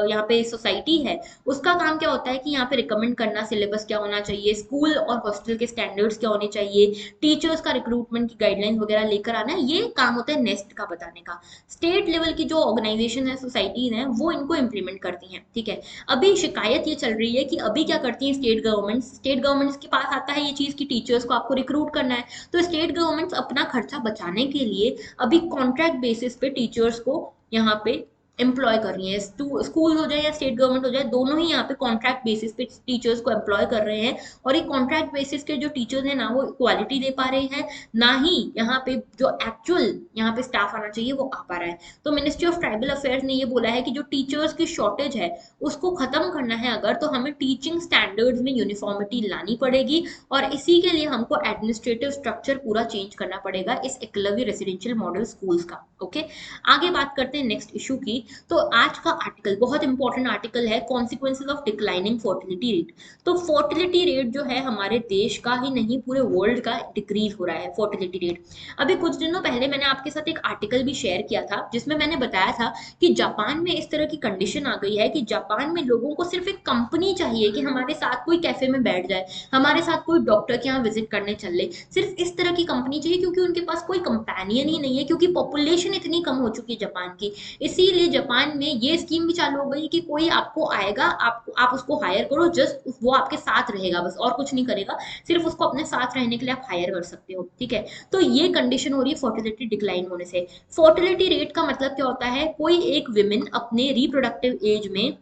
यहाँ पे सोसाइटी है, उसका काम क्या होता है कि यहाँ पे रिकमेंड करना सिलेबस क्या होना चाहिए, स्कूल और हॉस्टल के स्टैंडर्ड्स क्या होने चाहिए, टीचर्स का रिक्रूटमेंट की गाइडलाइन वगैरह लेकर आना, ये काम होता है नेस्ट का बताने का। स्टेट लेवल की जो ऑर्गेनाइजेशन है, सोसाइटीज हैं, वो इनको इम्प्लीमेंट करती हैं। ठीक है, अभी शिकायत ये चल रही है कि अभी क्या करती है स्टेट गवर्नमेंट्स के पास आता है ये चीज कि टीचर्स को आपको रिक्रूट करना है, तो स्टेट गवर्नमेंट्स अपना खर्चा बचाने के लिए अभी कॉन्ट्रैक्ट बेसिस पे टीचर्स को यहाँ पे एम्प्लॉय कर रही है। स्कूल हो जाए या स्टेट गवर्नमेंट हो जाए, दोनों ही यहाँ पे कॉन्ट्रैक्ट बेसिस पे टीचर्स को एम्प्लॉय कर रहे हैं, और ये कॉन्ट्रैक्ट बेसिस के जो टीचर्स हैं ना वो क्वालिटी दे पा रहे हैं, ना ही यहाँ पे जो एक्चुअल यहाँ पे स्टाफ आना चाहिए वो आ पा रहा है। तो मिनिस्ट्री ऑफ ट्राइबल अफेयर्स ने ये बोला है कि जो टीचर्स की शॉर्टेज है उसको खत्म करना है अगर, तो हमें टीचिंग स्टैंडर्ड्स में यूनिफॉर्मिटी लानी पड़ेगी, और इसी के लिए हमको एडमिनिस्ट्रेटिव स्ट्रक्चर पूरा चेंज करना पड़ेगा इस एकलव्य रेसिडेंशियल मॉडल स्कूल्स का। ओके, आगे बात करते हैं नेक्स्ट इशू की। तो आज का आर्टिकल बहुत इंपॉर्टेंट आर्टिकल है, consequences of declining fertility rate. तो फर्टिलिटी रेट जो है हमारे देश का ही नहीं पूरे वर्ल्ड का डिक्रीज हो रहा है फर्टिलिटी रेट। अभी कुछ दिनों पहले मैंने आपके साथ एक आर्टिकल भी शेयर किया था जिसमें मैंने बताया था कि जापान में इस तरह की कंडीशन आ गई है कि जापान में लोगों को सिर्फ एक कंपनी चाहिए कि हमारे साथ कोई कैफे में बैठ जाए, हमारे साथ कोई डॉक्टर के यहाँ विजिट करने चले, सिर्फ इस तरह की कंपनी चाहिए, क्योंकि उनके पास कोई कंपेनियन ही नहीं है, क्योंकि पॉपुलेशन इतनी कम हो चुकी है जापान की। इसीलिए जापान में ये स्कीम भी चालू हो गई कि कोई आपको आएगा, आप उसको हायर करो, जस्ट वो आपके साथ रहेगा बस, और कुछ नहीं करेगा, सिर्फ उसको अपने साथ रहने के लिए आप हायर कर सकते हो। ठीक है, तो ये कंडीशन हो रही है फर्टिलिटी डिक्लाइन होने से। फर्टिलिटी रेट का मतलब क्या होता है, कोई एक विमेन अपने रिप्रोडक्टिव एज में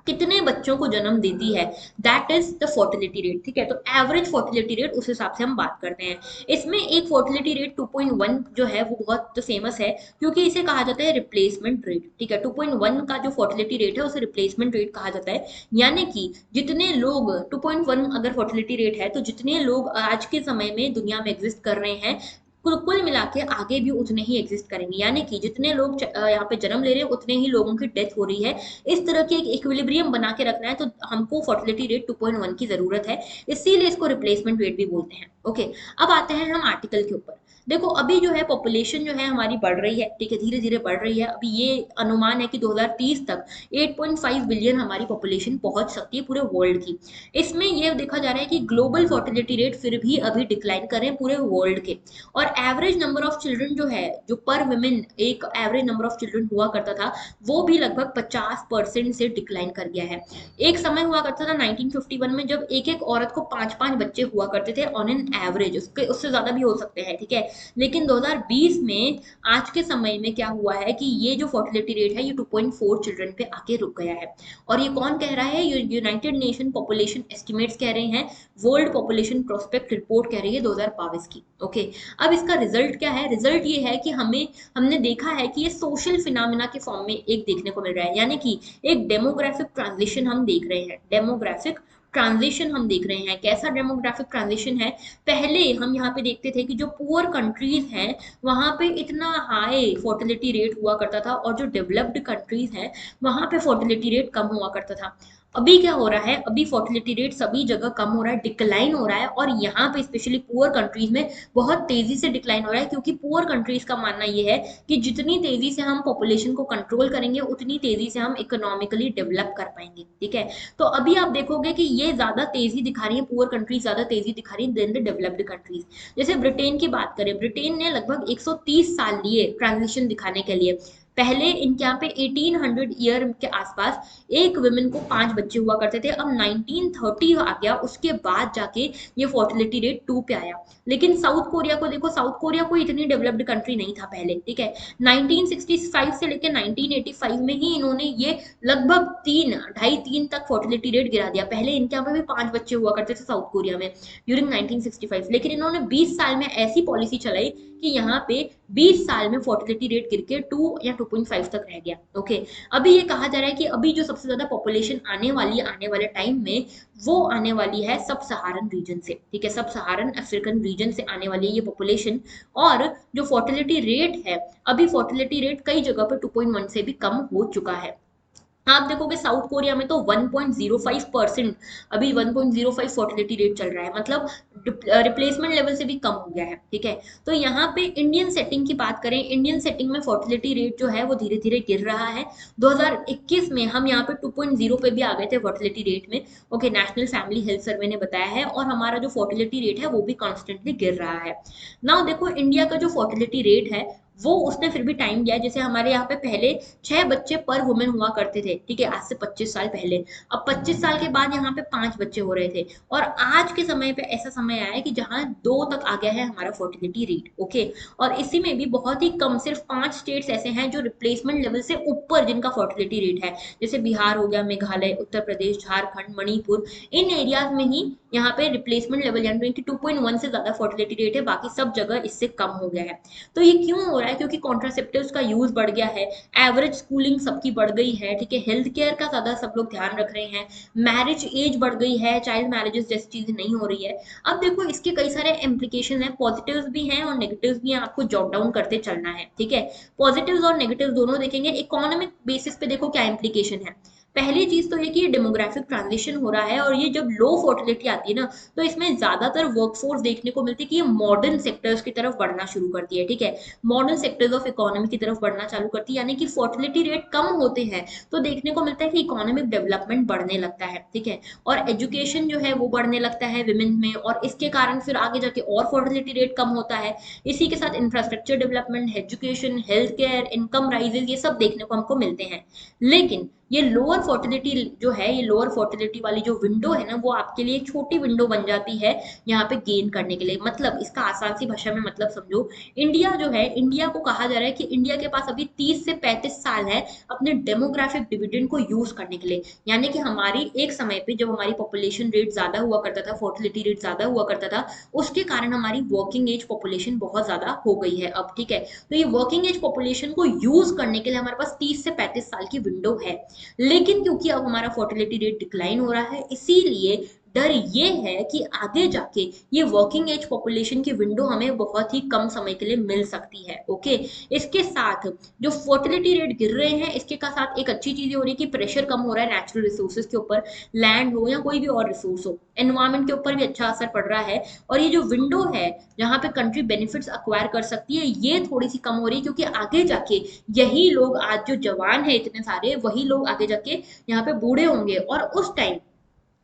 कितने बच्चों को जन्म देती है, that is the fertility rate. ठीक है, तो एवरेज फर्टिलिटी रेट उस हिसाब से हम बात करते हैं। इसमें एक फर्टिलिटी रेट 2.1 जो है वो बहुत फेमस है, क्योंकि इसे कहा जाता है रिप्लेसमेंट रेट। ठीक है, 2.1 का जो फर्टिलिटी रेट है उसे रिप्लेसमेंट रेट कहा जाता है, यानी कि जितने लोग 2.1 अगर फर्टिलिटी रेट है, तो जितने लोग आज के समय में दुनिया में एग्जिस्ट कर रहे हैं, कुल मिला के आगे भी उतने ही एग्जिस्ट करेंगे, यानी कि जितने लोग यहाँ पे जन्म ले रहे हैं उतने ही लोगों की डेथ हो रही है। इस तरह की एक इक्विलिब्रियम बना के रखना है, तो हमको फर्टिलिटी रेट 2.1 की जरूरत है, इसीलिए इसको रिप्लेसमेंट रेट भी बोलते हैं। ओके, अब आते हैं हम आर्टिकल के ऊपर। देखो अभी जो है पॉपुलेशन जो है हमारी बढ़ रही है, ठीक है, धीरे धीरे बढ़ रही है। अभी ये अनुमान है कि 2030 तक 8.5 बिलियन हमारी पॉपुलेशन पहुंच सकती है पूरे वर्ल्ड की। इसमें ये देखा जा रहा है कि ग्लोबल फर्टिलिटी रेट फिर भी अभी डिक्लाइन कर रहे हैं पूरे वर्ल्ड के, और एवरेज नंबर ऑफ चिल्ड्रन जो है, जो पर वुमेन एक एवरेज नंबर ऑफ चिल्ड्रन हुआ करता था, वो भी लगभग 50% से डिक्लाइन कर गया है। एक समय हुआ करता था 1951 में, जब एक एक औरत को 5-5 बच्चे हुआ करते थे ऑन एन एवरेज, उससे ज्यादा भी हो सकते हैं। ठीक है, लेकिन 2020 में आज के समय में क्या हुआ है कि ये जो फर्टिलिटी रेट है ये 2.4 चिल्ड्रन पे आके रुक गया है। और ये कौन कह रहा है, यूनाइटेड नेशन पॉपुलेशन एस्टिमेट्स कह रहे हैं, वर्ल्ड पॉपुलेशन प्रोस्पेक्ट रिपोर्ट कह रही है 2022 की। ओके, अब इसका रिजल्ट क्या है, रिजल्ट ये है कि हमने देखा है कि ये सोशल फिनोमेना के फॉर्म में एक देखने को मिल रहा है, यानी कि एक डेमोग्राफिक ट्रांजिशन हम देख रहे हैं। डेमोग्राफिक ट्रांजिशन हम देख रहे हैं, कैसा डेमोग्राफिक ट्रांजिशन है, पहले हम यहाँ पे देखते थे कि जो पुअर कंट्रीज हैं वहां पे इतना हाई फर्टिलिटी रेट हुआ करता था, और जो डेवलप्ड कंट्रीज हैं वहां पे फर्टिलिटी रेट कम हुआ करता था। अभी क्या हो रहा है, अभी फर्टिलिटी रेट सभी जगह कम हो रहा है, डिक्लाइन हो रहा है, और यहाँ पे स्पेशली पुअर कंट्रीज में बहुत तेजी से डिक्लाइन हो रहा है, क्योंकि पुअर कंट्रीज का मानना ये है कि जितनी तेजी से हम पॉपुलेशन को कंट्रोल करेंगे उतनी तेजी से हम इकोनॉमिकली डेवलप कर पाएंगे। ठीक है, तो अभी आप देखोगे कि ये ज्यादा तेजी दिखा रही है, पुअर कंट्रीज ज्यादा तेजी दिखा रही है देन द डेवलप्ड कंट्रीज। जैसे ब्रिटेन की बात करें, ब्रिटेन ने लगभग 130 साल लिए ट्रांजिशन दिखाने के लिए। पहले इनके यहाँ पे 1800 ईयर के आसपास एक वुमेन को 5 बच्चे हुआ करते थे, अब 1930 आ गया, उसके बाद जाके ये फर्टिलिटी रेट 2 पे आया। लेकिन साउथ कोरिया को देखो, साउथ कोरिया कोई इतनी डेवलप्ड कंट्री नहीं था पहले। ठीक है, 1965 से लेकर 1985 में ही इन्होंने ये लगभग 3 तक फर्टिलिटी रेट गिरा दिया। पहले इनके यहाँ पे भी 5 बच्चे हुआ करते थे साउथ कोरिया में ड्यूरिंग 1965, लेकिन इन्होंने 20 साल में ऐसी पॉलिसी चलाई कि यहाँ पे 20 साल में फर्टिलिटी रेट गिर के 2 या 2.5 तक रह गया। ओके, अभी ये कहा जा रहा है कि अभी जो सबसे ज्यादा पॉपुलेशन आने वाली है आने वाले टाइम में, वो आने वाली है सब सहारन रीजन से। ठीक है, सब सहारन अफ्रीकन रीजन से आने वाली है ये पॉपुलेशन। और जो फर्टिलिटी रेट है, अभी फर्टिलिटी रेट कई जगह पे 2.1 से भी कम हो चुका है। आप देखोगे साउथ कोरिया में तो 1.05% अभी 1.05 फर्टिलिटी रेट चल रहा है, मतलब रिप्लेसमेंट लेवल से भी कम हो गया है। ठीक है, तो यहाँ पे इंडियन सेटिंग की बात करें, इंडियन सेटिंग में फर्टिलिटी रेट जो है वो धीरे धीरे गिर रहा है। 2021 में हम यहाँ पे 2.0 पे भी आ गए थे फर्टिलिटी रेट में। Okay, national family health survey ने बताया है, और हमारा जो फर्टिलिटी रेट है वो भी कॉन्स्टेंटली गिर रहा है। नाउ देखो इंडिया का जो फर्टिलिटी रेट है वो उसने फिर भी टाइम दिया है। जैसे हमारे यहाँ पे पहले 6 बच्चे पर वुमेन हुआ करते थे, ठीक है, आज से 25 साल पहले। अब 25 साल के बाद यहाँ पे 5 बच्चे हो रहे थे, और आज के समय पे ऐसा समय आया है कि जहाँ 2 तक आ गया है हमारा फर्टिलिटी रेट। ओके, और इसी में भी बहुत ही कम, सिर्फ 5 स्टेट्स ऐसे हैं जो रिप्लेसमेंट लेवल से ऊपर जिनका फर्टिलिटी रेट है, जैसे बिहार हो गया, मेघालय, उत्तर प्रदेश, झारखंड, मणिपुर। इन एरियाज में ही यहाँ पे रिप्लेसमेंट लेवल यानी कि 2.1 से ज्यादा फर्टिलिटी रेट है, बाकी सब जगह इससे कम हो गया है। तो ये क्यों हो रहा है? क्योंकि कॉन्ट्रासेप्टिव्स का यूज बढ़ गया है, एवरेज स्कूलिंग सबकी बढ़ गई है, ठीक है, हेल्थ केयर का ज्यादा सब लोग ध्यान रख रहे हैं, मैरिज एज बढ़ गई है, चाइल्ड मैरिजेस जैसी चीजें नहीं हो रही है। अब देखो इसके कई सारे इम्प्लीकेशन है, पॉजिटिव्स भी हैं और नेगेटिव्स भी हैं, आपको जॉट डाउन करते चलना है। ठीक है, पॉजिटिव्स और नेगेटिव्स दोनों देखेंगे। इकोनॉमिक बेसिस पे देखो क्या इम्प्लीकेशन है। पहली चीज तो ये कि डेमोग्राफिक ट्रांजिशन हो रहा है, और ये जब लो फर्टिलिटी आती है ना, तो इसमें ज्यादातर वर्कफोर्स देखने को मिलती है कि ये मॉडर्न सेक्टर्स की तरफ बढ़ना शुरू करती है। ठीक है, मॉडर्न सेक्टर्स ऑफ इकोनॉमी की तरफ बढ़ना चालू करती है, यानी कि फर्टिलिटी रेट कम होते हैं तो देखने को मिलता है कि इकोनॉमिक डेवलपमेंट बढ़ने लगता है। ठीक है, और एजुकेशन जो है वो बढ़ने लगता है विमेन में, और इसके कारण फिर आगे जाके और फर्टिलिटी रेट कम होता है। इसी के साथ infrastructure development, education, health care, income rises, ये सब देखने को हमको मिलते हैं। लेकिन ये लोअर फर्टिलिटी जो है, ये लोअर फर्टिलिटी वाली जो विंडो है ना, वो आपके लिए एक छोटी विंडो बन जाती है यहाँ पे गेन करने के लिए। मतलब इसका आसान सी भाषा में मतलब समझो, इंडिया जो है, इंडिया को कहा जा रहा है कि इंडिया के पास अभी 30 से 35 साल है अपने डेमोग्राफिक डिविडेंड को यूज करने के लिए। यानी कि हमारी एक समय पे जब हमारी पॉपुलेशन रेट ज्यादा हुआ करता था, फर्टिलिटी रेट ज्यादा हुआ करता था, उसके कारण हमारी वर्किंग एज पॉपुलेशन बहुत ज्यादा हो गई है अब। ठीक है, तो ये वर्किंग एज पॉपुलेशन को यूज करने के लिए हमारे पास 30 से 35 साल की विंडो है। लेकिन क्योंकि अब हमारा फर्टिलिटी रेट डिक्लाइन हो रहा है, इसीलिए डर ये है कि आगे जाके ये वर्किंग एज पॉपुलेशन की विंडो हमें बहुत ही कम समय के लिए मिल सकती है। ओके, इसके साथ जो फर्टिलिटी रेट गिर रहे हैं, इसके का साथ एक अच्छी चीज हो रही है कि प्रेशर कम हो रहा है नेचुरल रिसोर्सेज के ऊपर, लैंड हो या कोई भी और रिसोर्स हो, एनवायरमेंट के ऊपर भी अच्छा असर पड़ रहा है। और ये जो विंडो है जहाँ पे कंट्री बेनिफिट्स अक्वायर कर सकती है, ये थोड़ी सी कम हो रही है, क्योंकि आगे जाके यही लोग, आज जो जवान है इतने सारे, वही लोग आगे जाके यहाँ पे बूढ़े होंगे, और उस टाइम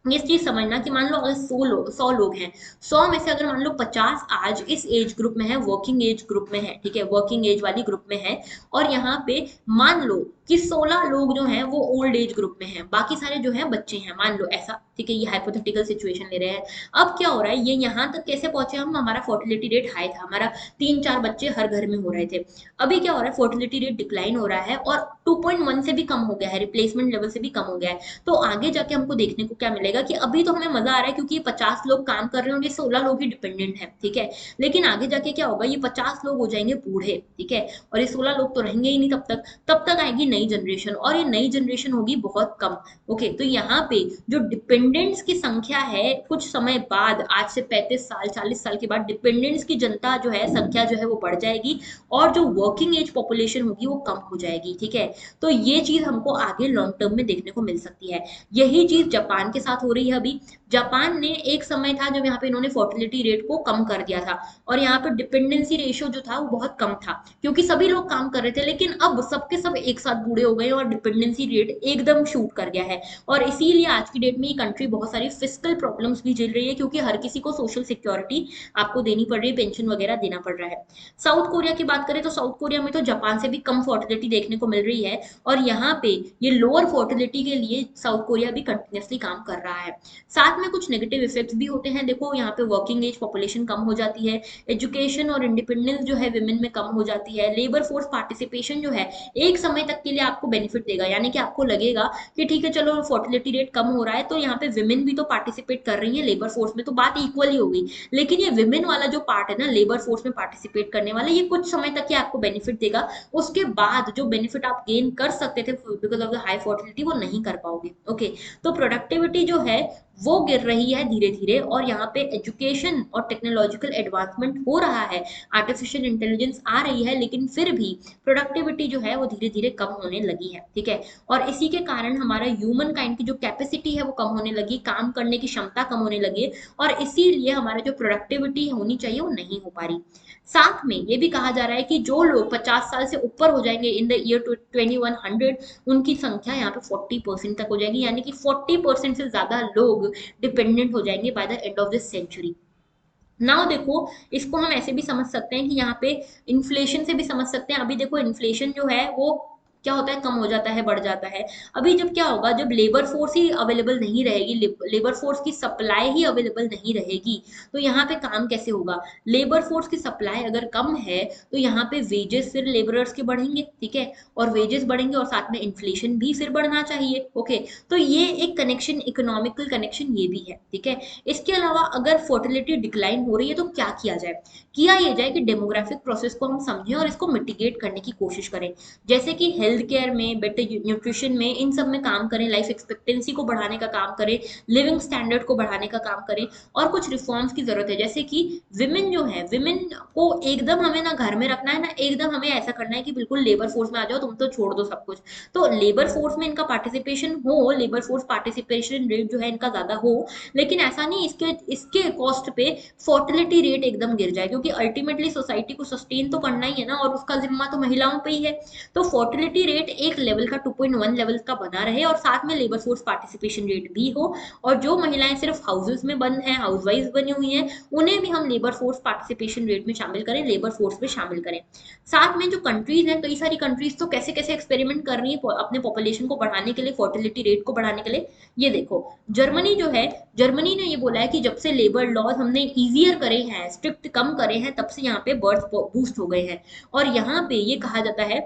ये चीज समझना कि मान लो अगर 100 लोग हैं, 100 में से अगर मान लो 50 आज इस एज ग्रुप में है, वर्किंग एज ग्रुप में है, ठीक है, वर्किंग एज वाली ग्रुप में है, और यहाँ पे मान लो कि 16 लोग जो हैं वो ओल्ड एज ग्रुप में हैं, बाकी सारे जो हैं बच्चे हैं, मान लो ऐसा। ठीक है, ये हाइपोथेटिकल सिचुएशन ले रहे हैं। अब क्या हो रहा है, ये यहाँ तक कैसे पहुंचे हम? हमारा फर्टिलिटी रेट हाई था, हमारा 3-4 बच्चे हर घर में हो रहे थे। अभी क्या हो रहा है, फर्टिलिटी रेट डिक्लाइन हो रहा है, और 2.1 से भी कम हो गया है, रिप्लेसमेंट लेवल से भी कम हो गया है। तो आगे जाके हमको देखने को क्या मिलेगा कि अभी तो हमें मजा आ रहा है क्योंकि ये 50 लोग काम कर रहे हैं और ये 16 लोग ही डिपेंडेंट है। ठीक है, लेकिन आगे जाके क्या होगा, ये 50 लोग हो जाएंगे बूढ़े, ठीक है, और ये 16 लोग तो रहेंगे ही नहीं तब तक। तब तक आएगी नई जनरेशन, और ये नई जनरेशन होगी बहुत कम। ओके, तो यहाँ पे जो डिपेंडेंट्स की संख्या है, कुछ समय बाद, आज से 35 साल 40 साल के बाद डिपेंडेंट्स की जनता जो है, संख्या जो है वो बढ़ जाएगी, और जो वर्किंग एज पॉपुलेशन होगी वो कम हो जाएगी। ठीक है, तो ये चीज हमको आगे लॉन्ग टर्म में देखने को मिल सकती है। यही चीज जापान के साथ हो रही है अभी। जापान ने एक समय था जब यहाँ पे इन्होंने फर्टिलिटी रेट को कम कर दिया था, और यहाँ पे डिपेंडेंसी रेशियो जो था वो बहुत कम था, क्योंकि सभी लोग काम कर रहे थे। लेकिन अब सबके सब एक साथ बूढ़े हो गए और डिपेंडेंसी रेट एकदम शूट कर गया है, और इसीलिए आज की डेट में ये कंट्री बहुत सारी फिस्कल प्रॉब्लम्स भी झेल रही है, क्योंकि हर किसी को सोशल सिक्योरिटी आपको देनी पड़ रही है, पेंशन वगैरह देना पड़ रहा है। साउथ कोरिया की बात करें तो साउथ कोरिया में तो जापान से भी कम फर्टिलिटी देखने को मिल रही है, और यहाँ पे ये लोअर फर्टिलिटी के लिए साउथ कोरिया भी कंटिन्यूसली काम कर रहा है। साथ में कुछ नेगेटिव इफेक्ट्स भी होते हैं। देखो यहाँ पे वर्किंग एज पॉपुलेशन कम हो जाती है, एजुकेशन और इंडिपेंडेंस जो है विमेन में कम हो जाती है, लेबर फोर्स पार्टिसिपेशन जो है एक समय तक के लिए आपको बेनिफिट देगा, यानी कि आपको लगेगा कि ठीक है चलो फर्टिलिटी रेट कम हो रहा है तो यहाँ पे विमेन भी तो पार्टिसिपेट कर रही है लेबर फोर्स में, तो बात इक्वल ही होगी। लेकिन ये विमेन वाला जो पार्ट है ना, लेबर फोर्स में पार्टिसिपेट करने वाला, ये कुछ समय तक ही आपको बेनिफिट देगा। उसके बाद जो बेनिफिट आप गेन कर सकते थे because of the high fertility, वो नहीं कर पाओगे। ओके, तो प्रोडक्टिविटी जो है वो गिर रही है धीरे धीरे, और यहाँ पे एजुकेशन और टेक्नोलॉजिकल एडवांसमेंट हो रहा है, आर्टिफिशियल इंटेलिजेंस आ रही है, लेकिन फिर भी प्रोडक्टिविटी जो है वो धीरे धीरे कम होने लगी है, ठीक है। और इसी के कारण हमारा ह्यूमन काइंड की जो कैपेसिटी है वो कम होने लगी, काम करने की क्षमता कम होने लगी, और इसीलिए हमारा जो प्रोडक्टिविटी होनी चाहिए वो नहीं हो पा रही। साथ में ये भी कहा जा रहा है कि जो लोग 50 साल से ऊपर हो जाएंगे इन द ईयर 2100, उनकी संख्या यहाँ पे 40% तक हो जाएगी, यानी कि 40% से ज्यादा लोग डिपेंडेंट हो जाएंगे by the end of this century. Now देखो, इसको हम ऐसे भी समझ सकते हैं कि यहाँ पे इन्फ्लेशन से भी समझ सकते हैं। अभी देखो इन्फ्लेशन जो है वो क्या होता है, कम हो जाता है, बढ़ जाता है। अभी जब क्या होगा, जब लेबर फोर्स ही अवेलेबल नहीं रहेगी, लेबर फोर्स की सप्लाई ही अवेलेबल नहीं रहेगी, तो यहाँ पे काम कैसे होगा। लेबर फोर्स की सप्लाई अगर कम है तो यहाँ पे वेजेस फिर लेबरर्स के बढ़ेंगे, ठीक है, और वेजेस बढ़ेंगे और साथ में इन्फ्लेशन भी फिर बढ़ना चाहिए, ओके। तो ये एक कनेक्शन, इकोनॉमिकल कनेक्शन ये भी है, ठीक है। इसके अलावा अगर फर्टिलिटी डिक्लाइन हो रही है तो क्या किया जाए, किया ये जाए कि डेमोग्राफिक प्रोसेस को हम समझें और इसको मिटिगेट करने की कोशिश करें, जैसे कि हेल्थ केयर में, बेटर न्यूट्रिशन में, इन सब में काम करें, लाइफ एक्सपेक्टेंसी को बढ़ाने का काम करें, लिविंग स्टैंडर्ड को बढ़ाने का काम करें। और कुछ रिफॉर्म्स की जरूरत है, जैसे कि विमेन जो है, विमेन को एकदम हमें ना घर में रखना है ना एकदम हमें ऐसा करना है कि बिल्कुल लेबर फोर्स में आ जाओ, तुम तो छोड़ दो सब कुछ। तो लेबर फोर्स में इनका पार्टिसिपेशन हो, लेबर फोर्स पार्टिसिपेशन रेट जो है इनका ज्यादा हो, लेकिन ऐसा नहीं इसके इसके कॉस्ट पे फर्टिलिटी रेट एकदम गिर जाए, क्योंकि अल्टीमेटली सोसाइटी को सस्टेन तो करना ही है ना, और उसका जिम्मा तो महिलाओं पे ही है। तो फर्टिलिटी रेट एक लेवल का 2.1 लेवल का बना रहे, और साथ में लेबर फोर्स पार्टिसिपेशन रेट भी हो, और जो महिलाएं सिर्फ हाउसेस में बंद हैं, हाउसवाइफ बनी हुई हैं, उन्हें भी हम लेबर फोर्स पार्टिसिपेशन रेट में शामिल करें, लेबर फोर्स में शामिल करें। साथ में जो कंट्रीज हैं, कई सारी कंट्रीज तो कैसे कैसे एक्सपेरिमेंट कर रही है अपने पॉपुलेशन को बढ़ाने के लिए, फर्टिलिटी रेट को बढ़ाने के लिए। ये देखो, जर्मनी जो है, जर्मनी ने ये बोला है कि जब से लेबर लॉज हमने इजियर करे हैं, स्ट्रिक्ट कम करे हैं, तब से यहाँ पे बर्थ बूस्ट हो गए हैं। और यहाँ पे ये कहा जाता है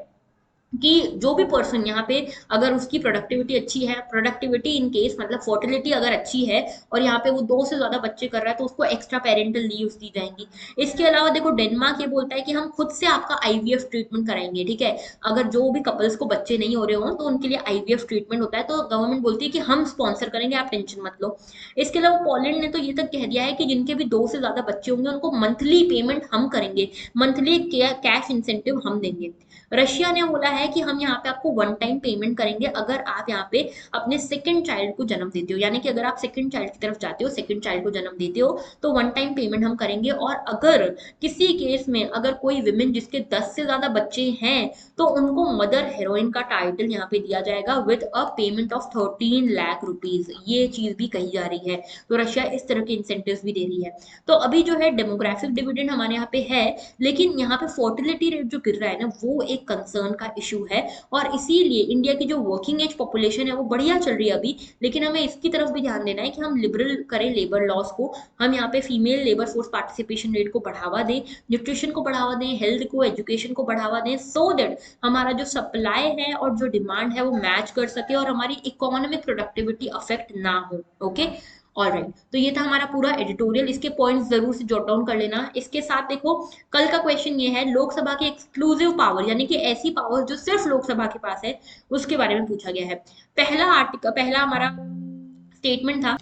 कि जो भी पर्सन यहाँ पे, अगर उसकी प्रोडक्टिविटी अच्छी है, प्रोडक्टिविटी इन केस मतलब फर्टिलिटी अगर अच्छी है, और यहाँ पे वो 2 से ज्यादा बच्चे कर रहा है, तो उसको एक्स्ट्रा पेरेंटल लीव्स दी जाएंगी। इसके अलावा देखो, डेनमार्क ये बोलता है कि हम खुद से आपका आईवीएफ ट्रीटमेंट कराएंगे, ठीक है। अगर जो भी कपल्स को बच्चे नहीं हो रहे हो तो उनके लिए आईवीएफ ट्रीटमेंट होता है, तो गवर्नमेंट बोलती है कि हम स्पॉन्सर करेंगे, आप टेंशन मत लो। इसके अलावा पोलैंड ने तो ये तक कह दिया है कि जिनके भी 2 से ज्यादा बच्चे होंगे उनको मंथली पेमेंट हम करेंगे, मंथली कैश इंसेंटिव हम देंगे। रशिया ने बोला है कि हम यहाँ पे आपको वन टाइम पेमेंट करेंगे अगर आप यहाँ पे अपने सेकंड चाइल्ड को जन्म देते हो, यानी कि अगर आप सेकंड चाइल्ड की तरफ जाते हो, सेकंड चाइल्ड को जन्म देते हो, तो वन टाइम पेमेंट हम करेंगे। और अगर किसी केस में अगर कोई विमेन जिसके 10 से ज्यादा बच्चे हैं, तो उनको मदर हेरोइन का टाइटल यहाँ पे दिया जाएगा with a payment of 13 lakh rupees, ये चीज भी कही जा रही है। तो रशिया इस तरह के इंसेंटिव भी दे रही है। तो अभी जो है डेमोग्राफिक डिविडेंड हमारे यहाँ पे है, लेकिन यहाँ पे फर्टिलिटी रेट जो गिर रहा है ना, वो एक कंसर्न का इशू है। और इसीलिए इंडिया की जो वर्किंग एज पॉपुलेशन है वो बढ़िया चल रही है अभी, लेकिन हमें इसकी तरफ भी ध्यान देना है कि हम लिबरल करें लेबर लॉस को, हम यहाँ पे female labour force participation rate को बढ़ावा दें, न्यूट्रिशन को बढ़ावा दें, हेल्थ को, एजुकेशन को बढ़ावा दें, सो दैट हमारा जो सप्लाई है और जो डिमांड है वो मैच कर सके और हमारी इकोनॉमिक प्रोडक्टिविटी अफेक्ट ना हो, ओके। ऑलराइट, तो ये था हमारा पूरा एडिटोरियल, इसके पॉइंट्स जरूर से जॉट डाउन कर लेना। इसके साथ देखो, कल का क्वेश्चन ये है, लोकसभा की एक्सक्लूसिव पावर, यानी कि ऐसी पावर जो सिर्फ लोकसभा के पास है, उसके बारे में पूछा गया है। पहला आर्टिकल, पहला हमारा स्टेटमेंट था,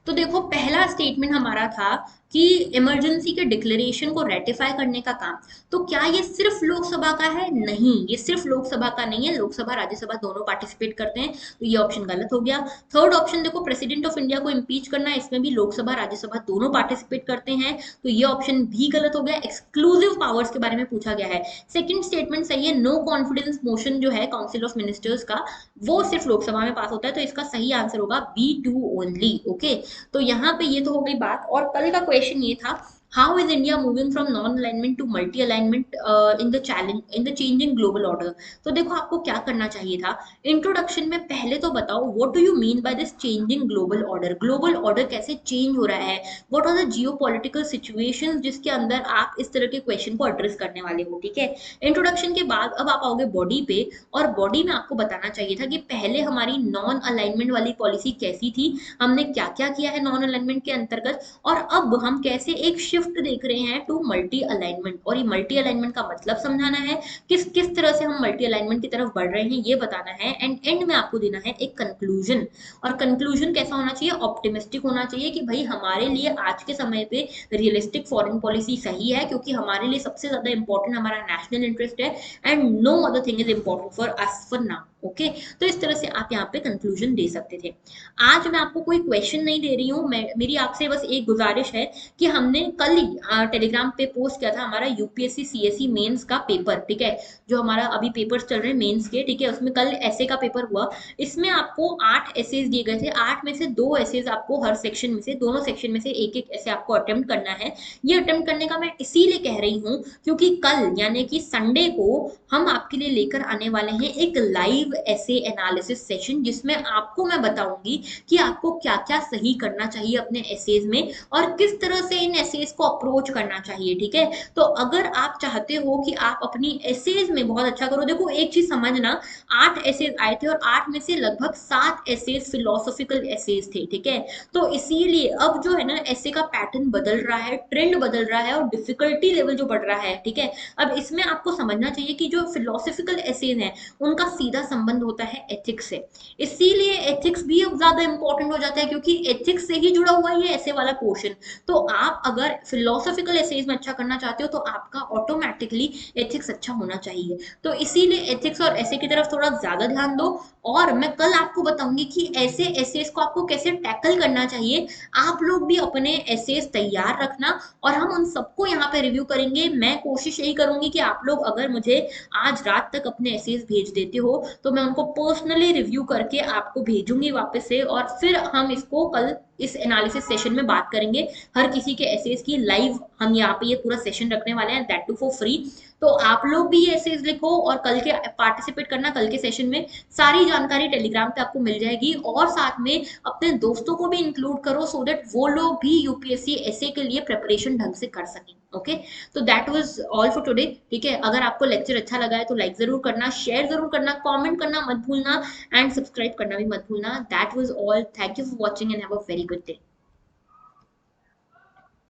तो देखो पहला स्टेटमेंट हमारा था कि इमरजेंसी के डिक्लेरेशन को रेटिफाई करने का काम, तो क्या ये सिर्फ लोकसभा का है? नहीं, ये सिर्फ लोकसभा का नहीं है, लोकसभा राज्यसभा दोनों पार्टिसिपेट करते हैं, तो ये ऑप्शन गलत हो गया। थर्ड ऑप्शन देखो, प्रेसिडेंट ऑफ इंडिया को इम्पीच करना, इसमें भी लोकसभा राज्यसभा दोनों पार्टिसिपेट करते हैं, तो ये ऑप्शन भी गलत हो गया। एक्सक्लूसिव पावर्स के बारे में पूछा गया है, सेकंड स्टेटमेंट सही है। नो कॉन्फिडेंस मोशन जो है काउंसिल ऑफ मिनिस्टर्स का, वो सिर्फ लोकसभा में पास होता है, तो इसका सही आंसर होगा B2 ओनली, ओके। तो यहाँ पे ये तो हो गई बात। और कल का क्वेश्चन ये था, how is India moving from non alignment to multi alignment in the challenge in the changing global order. तो देखो आपको क्या करना चाहिए था, इंट्रोडक्शन में पहले तो बताओ what do you mean by this changing global order, global order कैसे चेंज हो रहा है, what are the geopolitical situation जिसके अंदर आप इस तरह के क्वेश्चन को एड्रेस करने वाले हो, ठीक है। इंट्रोडक्शन के बाद अब आप आओगे बॉडी पे, और बॉडी में आपको बताना चाहिए था कि पहले हमारी नॉन अलाइनमेंट वाली पॉलिसी कैसी थी, हमने क्या क्या किया है नॉन अलाइनमेंट के अंतर्गत, और अब हम कैसे एक शिफ्ट देख रहे हैं टू मल्टी अलाइनमेंट, और ये मल्टी अलाइनमेंट का मतलब समझाना है, किस किस तरह से हम मल्टी अलाइनमेंट की तरफ बढ़ रहे हैं ये बताना है, एंड एंड में आपको देना है एक कंक्लूजन। और कंक्लूजन कैसा होना चाहिए, ऑप्टिमिस्टिक होना चाहिए कि भाई हमारे लिए आज के समय पे रियलिस्टिक फॉरेन पॉलिसी सही है, क्योंकि हमारे लिए सबसे ज्यादा इंपॉर्टेंट हमारा नेशनल इंटरेस्ट है, and no other thing is important for us for now. Okay, तो इस तरह से आप यहाँ पे कंक्लूजन दे सकते थे। आज मैं आपको कोई क्वेश्चन नहीं दे रही हूँ, मैं मेरी आपसे बस एक गुजारिश है कि हमने कल ही टेलीग्राम पे पोस्ट किया था हमारा यूपीएससी सीएसई मेंस का पेपर, ठीक है, जो हमारा अभी पेपर्स चल रहे हैं मेंस के, ठीक है, उसमें कल ऐसे का पेपर हुआ। इसमें आपको 8 एसेज दिए गए थे, 8 में से 2 एसेज आपको हर सेक्शन में से, दोनों सेक्शन में से एक एक ऐसे आपको अटेम्प्ट करना है। ये अटेम्प्ट करने का मैं इसीलिए कह रही हूँ क्योंकि कल यानी कि संडे को हम आपके लिए लेकर आने वाले हैं एक लाइव ऐसे एनालिसिस सेशन, जिसमें आपको मैं बताऊंगी कि आपको क्या क्या सही करना चाहिए अपने एसेज में और किस तरह से इन एसेज को अप्रोच करना चाहिए, ठीक है। तो अगर आप चाहते हो कि आप अपनी एसेज में बहुत अच्छा करो, देखो एक चीज समझना, 8 एसेज आए थे और 8 में से लगभग 7 एसेज फिलोसॉफिकल एसेज थे, ठीक है। तो इसीलिए अब जो है ना ऐसे का पैटर्न बदल रहा है, ट्रेंड बदल रहा है और डिफिकल्टी लेवल जो बढ़ रहा है, ठीक है। अब इसमें आपको समझना चाहिए कि जो फिलोसॉफिकल एसेज हैं उनका सीधा संबंध होता है एथिक्स से, इसीलिए एथिक्स भी अब ज्यादा इंपॉर्टेंट हो जाता है, क्योंकि एथिक्स से ही जुड़ा हुआ है ये ऐसे वाला पोर्शन। तो आप अगर फिलोसॉफिकल एसेज में अच्छा करना चाहते हो तो आपका ऑटोमेटिकली एथिक्स अच्छा होना चाहिए। तो इसीलिए एथिक्स और ऐसे की तरफ थोड़ा ज्यादा ध्यान दो, और मैं कल आपको बताऊंगी कि ऐसे एसेज को आपको कैसे टैकल करना चाहिए। आप लोग भी अपने एसेज तैयार रखना और हम उन सबको यहाँ पे रिव्यू करेंगे। मैं कोशिश यही करूंगी कि आप लोग अगर मुझे आज रात तक अपने एसेज भेज देते हो तो मैं उनको पर्सनली रिव्यू करके आपको भेजूंगी वापस से, और फिर हम इसको कल इस एनालिसिस सेशन में बात करेंगे। हर किसी के एसेज की लाइव हम यहाँ पे ये पूरा सेशन रखने वाले हैं, दैट टू फॉर फ्री। तो आप लोग भी ये एसेज लिखो और कल के पार्टिसिपेट करना कल के सेशन में। सारी जानकारी टेलीग्राम पे आपको मिल जाएगी, और साथ में अपने दोस्तों को भी इंक्लूड करो सो दैट वो लोग भी यूपीएससी एसए के लिए प्रिपरेशन ढंग से कर सकें। ओके, तो that was all for today, ठीक है। अगर आपको लेक्चर अच्छा लगा है तो लाइक जरूर करना, शेयर जरूर करना, कमेंट करना मत भूलना, एंड सब्सक्राइब करना भी मत भूलना। That was all, thank you for watching and have a very good day.